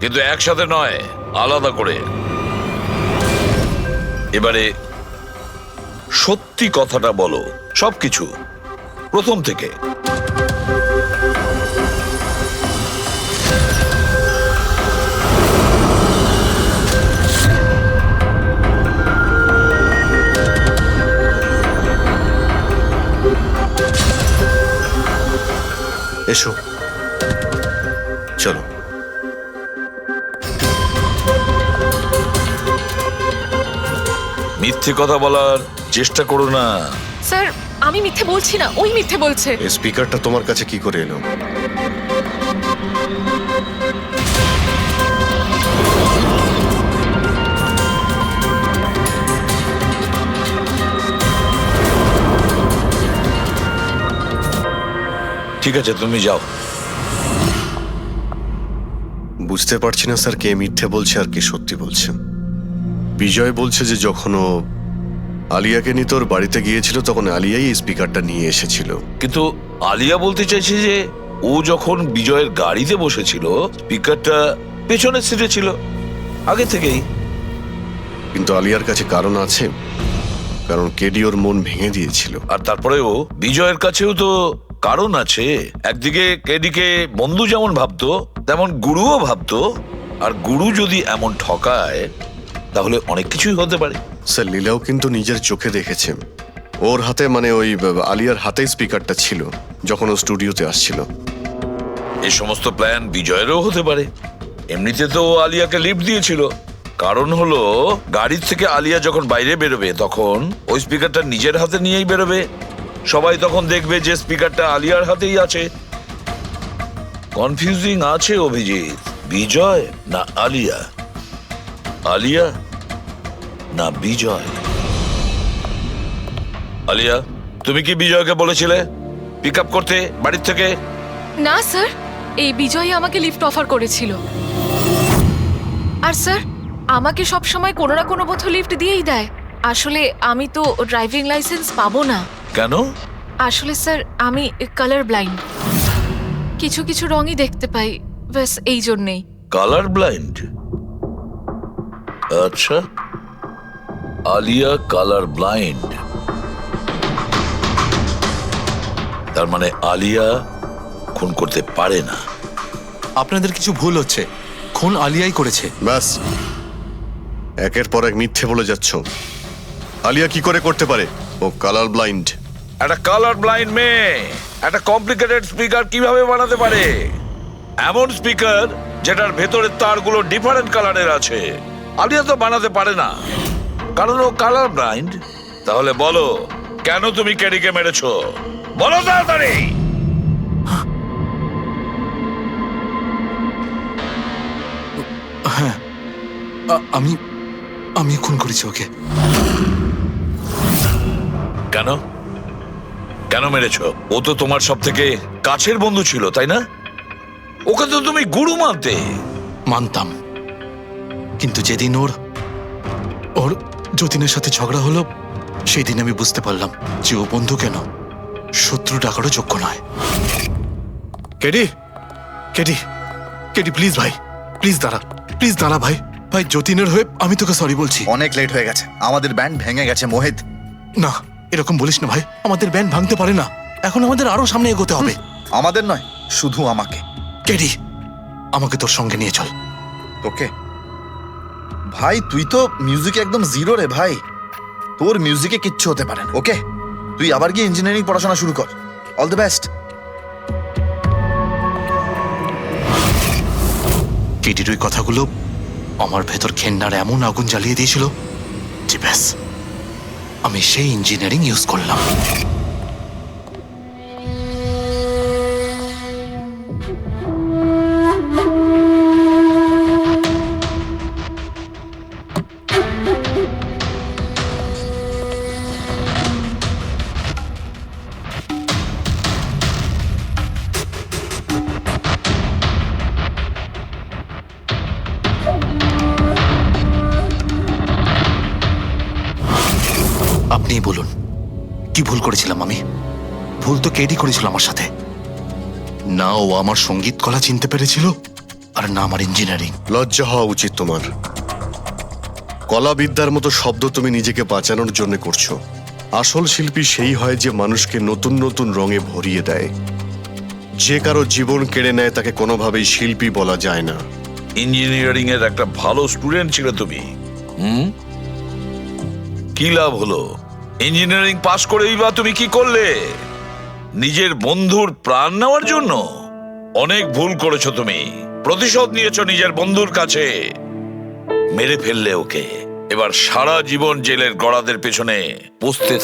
কিন্তু একসাথে নয়, আলাদা করে। এবারে সত্যি কথাটা বলো, সবকিছু প্রথম থেকে। এসো, চলো। মিথ্যে কথা বলার চেষ্টা করো না। স্যার আমি মিথ্যে বলছি না, ওই মিথ্যে বলছে। এই স্পিকারটা তোমার কাছে কি করে এলো? ঠিক আছে, তুমি যাও। বুঝতে পারছি না স্যার, কে মিথ্যে বলছে আর কে সত্যি বলছে। বিজয় বলছে যে যখন ও আলিয়াকে নিয়ে তোর বাড়িতে গিয়েছিল তখন আলিয়াই এই স্পিকারটা নিয়ে এসেছিল। কিন্তু আলিয়া বলতে চাইছে যে ও যখন বিজয়ের গাড়িতে বসেছিল স্পিকারটা পেছনের সিটে ছিল আগে থেকেই। কিন্তু আলিয়ার কাছে কারণ আছে, কারণ কেডি ওর মন ভেঙে দিয়েছিল। আর তারপরেও বিজয়ের কাছেও তো কারণ আছে। একদিকে কেডিকে বন্ধু যেমন ভাবতো তেমন গুরুও ভাবতো, আর গুরু যদি এমন ঠকায় তাহলে অনেক কিছুই হতে পারে। স্যার লীলাও কিন্তু নিজের চোখে দেখেছে, ওর হাতে মানে ওই আলিয়ার হাতে স্পিকারটা ছিল যখন ও স্টুডিওতে আসছিল। এই সমস্ত প্ল্যান বিজয়েরও হতে পারে। এমনিতে তো ও আলিয়াকে লিফট দিয়েছিল, কারণ হলো গাড়ির থেকে আলিয়া যখন বাইরে বেরোবে তখন ওই স্পিকারটা নিজের হাতে নিয়েই বেরোবে। সবাই তখন দেখবে যে স্পিকারটা আলিয়ার হাতেই আছে। কনফিউজিং আছে অভিজিৎ। বিজয় না আলিয়া, আলিয়া না বিজয়। আলিয়া, তুমি কি বিজয়কে বলেছিলে পিক আপ করতে বাড়ির থেকে? না স্যার, এই বিজয় আমাকে লিফট অফার করেছিল। আর স্যার আমাকে সব সময় কোনো না কোনো পথে লিফট দিয়েই দেয়। আসলে আমি তো ড্রাইভিং লাইসেন্স পাবো না। কেন? আসলে স্যার আমি কালার ব্লাইন্ড, কিছু কিছু রঙই দেখতে পাই, ব্যাস এই জন্যেই। Colour blind? আচ্ছা, আলিয়া কালার ব্লাইন্ড, তার মানে আলিয়া খুন করতে পারে না। আপনাদের কিছু ভুল হচ্ছে, খুন আলিয়াই করেছে। ব্যাস, একের পর এক মিথ্যে বলে যাচ্ছ। আলিয়া কি করে করতে পারে? ও কালার ব্লাইন্ড। একটা কালার ব্লাইন্ড মেয়ে একটা কমপ্লিকেটেড স্পিকার কিভাবে বানাতে পারে? এমন স্পিকার যেটার ভেতরের তারগুলো ডিফারেন্ট কালারের আছে। আলিয়া তো বানাতে পারে না, কারণ ও কালার ব্লাইন্ড। তাহলে বলো, কেন তুমি কেডিকে মেরেছো? বলো তাড়াতাড়ি। হ্যাঁ, আমি খুন করেছি ওকে। কেন কেন মেরেছো? ও তো তোমার সব থেকে কাছের বন্ধু ছিল, তাই না? ওকে তো তুমি গুরু মানতে। মানতাম, কিন্তু যেদিন ওর যতীনের সাথে ঝগড়া হলো সেই দিন আমি বুঝতে পারলাম যে ও বন্ধু কেন শত্রু ডাকারও যোগ্য নয়। কেডি কেডি কেডি প্লিজ ভাই, প্লিজ দাঁড়া ভাই। ভাই যতীনের হয়ে আমি তোকে সরি বলছি। অনেক লেট হয়ে গেছে, আমাদের ব্যান্ড ভেঙে গেছে মোহিত। না এরকম বলিস না ভাই, আমাদের ব্যান্ড ভাঙতে পারে না। এখন আমাদের আরো সামনে এগোতে হবে। আমাদের নয়, শুধু আমাকে। কেডি আমাকে তোর সঙ্গে নিয়ে চল। তোকে? ভাই তুই তো মিউজিকে একদম জিরো রে ভাই, তোর মিউজিকে কিচ্ছু হতে পারে না। ওকে, তুই আবার গিয়ে ইঞ্জিনিয়ারিং পড়াশোনা শুরু কর। All the best. কেডির ওই কথাগুলো আমার ভেতর ঘেন্নার এমন আগুন জ্বালিয়ে দিয়েছিল যে ব্যাস আমি সেই ইঞ্জিনিয়ারিং ইউজ করলাম। আপনিই বলুন কি ভুল করেছিলাম আমি? ভুল তো কেডি করেছিল আমার সাথে। না ও আমার সঙ্গীত কলা চিনতে পেরেছিল, আর না আমার ইঞ্জিনিয়ারিং। লজ্জা হওয়া উচিত তোমার। কলাবিদ্যার মতো শব্দ তুমি নিজেকে বাঁচানোর জন্য করছো। আসল শিল্পী সেই হয় যে মানুষকে নতুন নতুন রঙে ভরিয়ে দেয়। যে কারো জীবন কেড়ে নেয় তাকে কোনোভাবেই শিল্পী বলা যায় না। ইঞ্জিনিয়ারিং এর একটা ভালো স্টুডেন্ট ছিল তুমি। কি লাভ হলো? ইঞ্জিনিয়ারিং পাশ করেই বা তুমি কি করলে? নিজের বন্ধুর প্রাণ নেওয়ার জন্য? অনেক ভুল করেছো তুমি। প্রতিশোধ নিয়েছো নিজের বন্ধুর কাছে। মেরে ফেললে ওকে। এবার সারা জীবন জেলের গড়াদের পেছনে পুষতে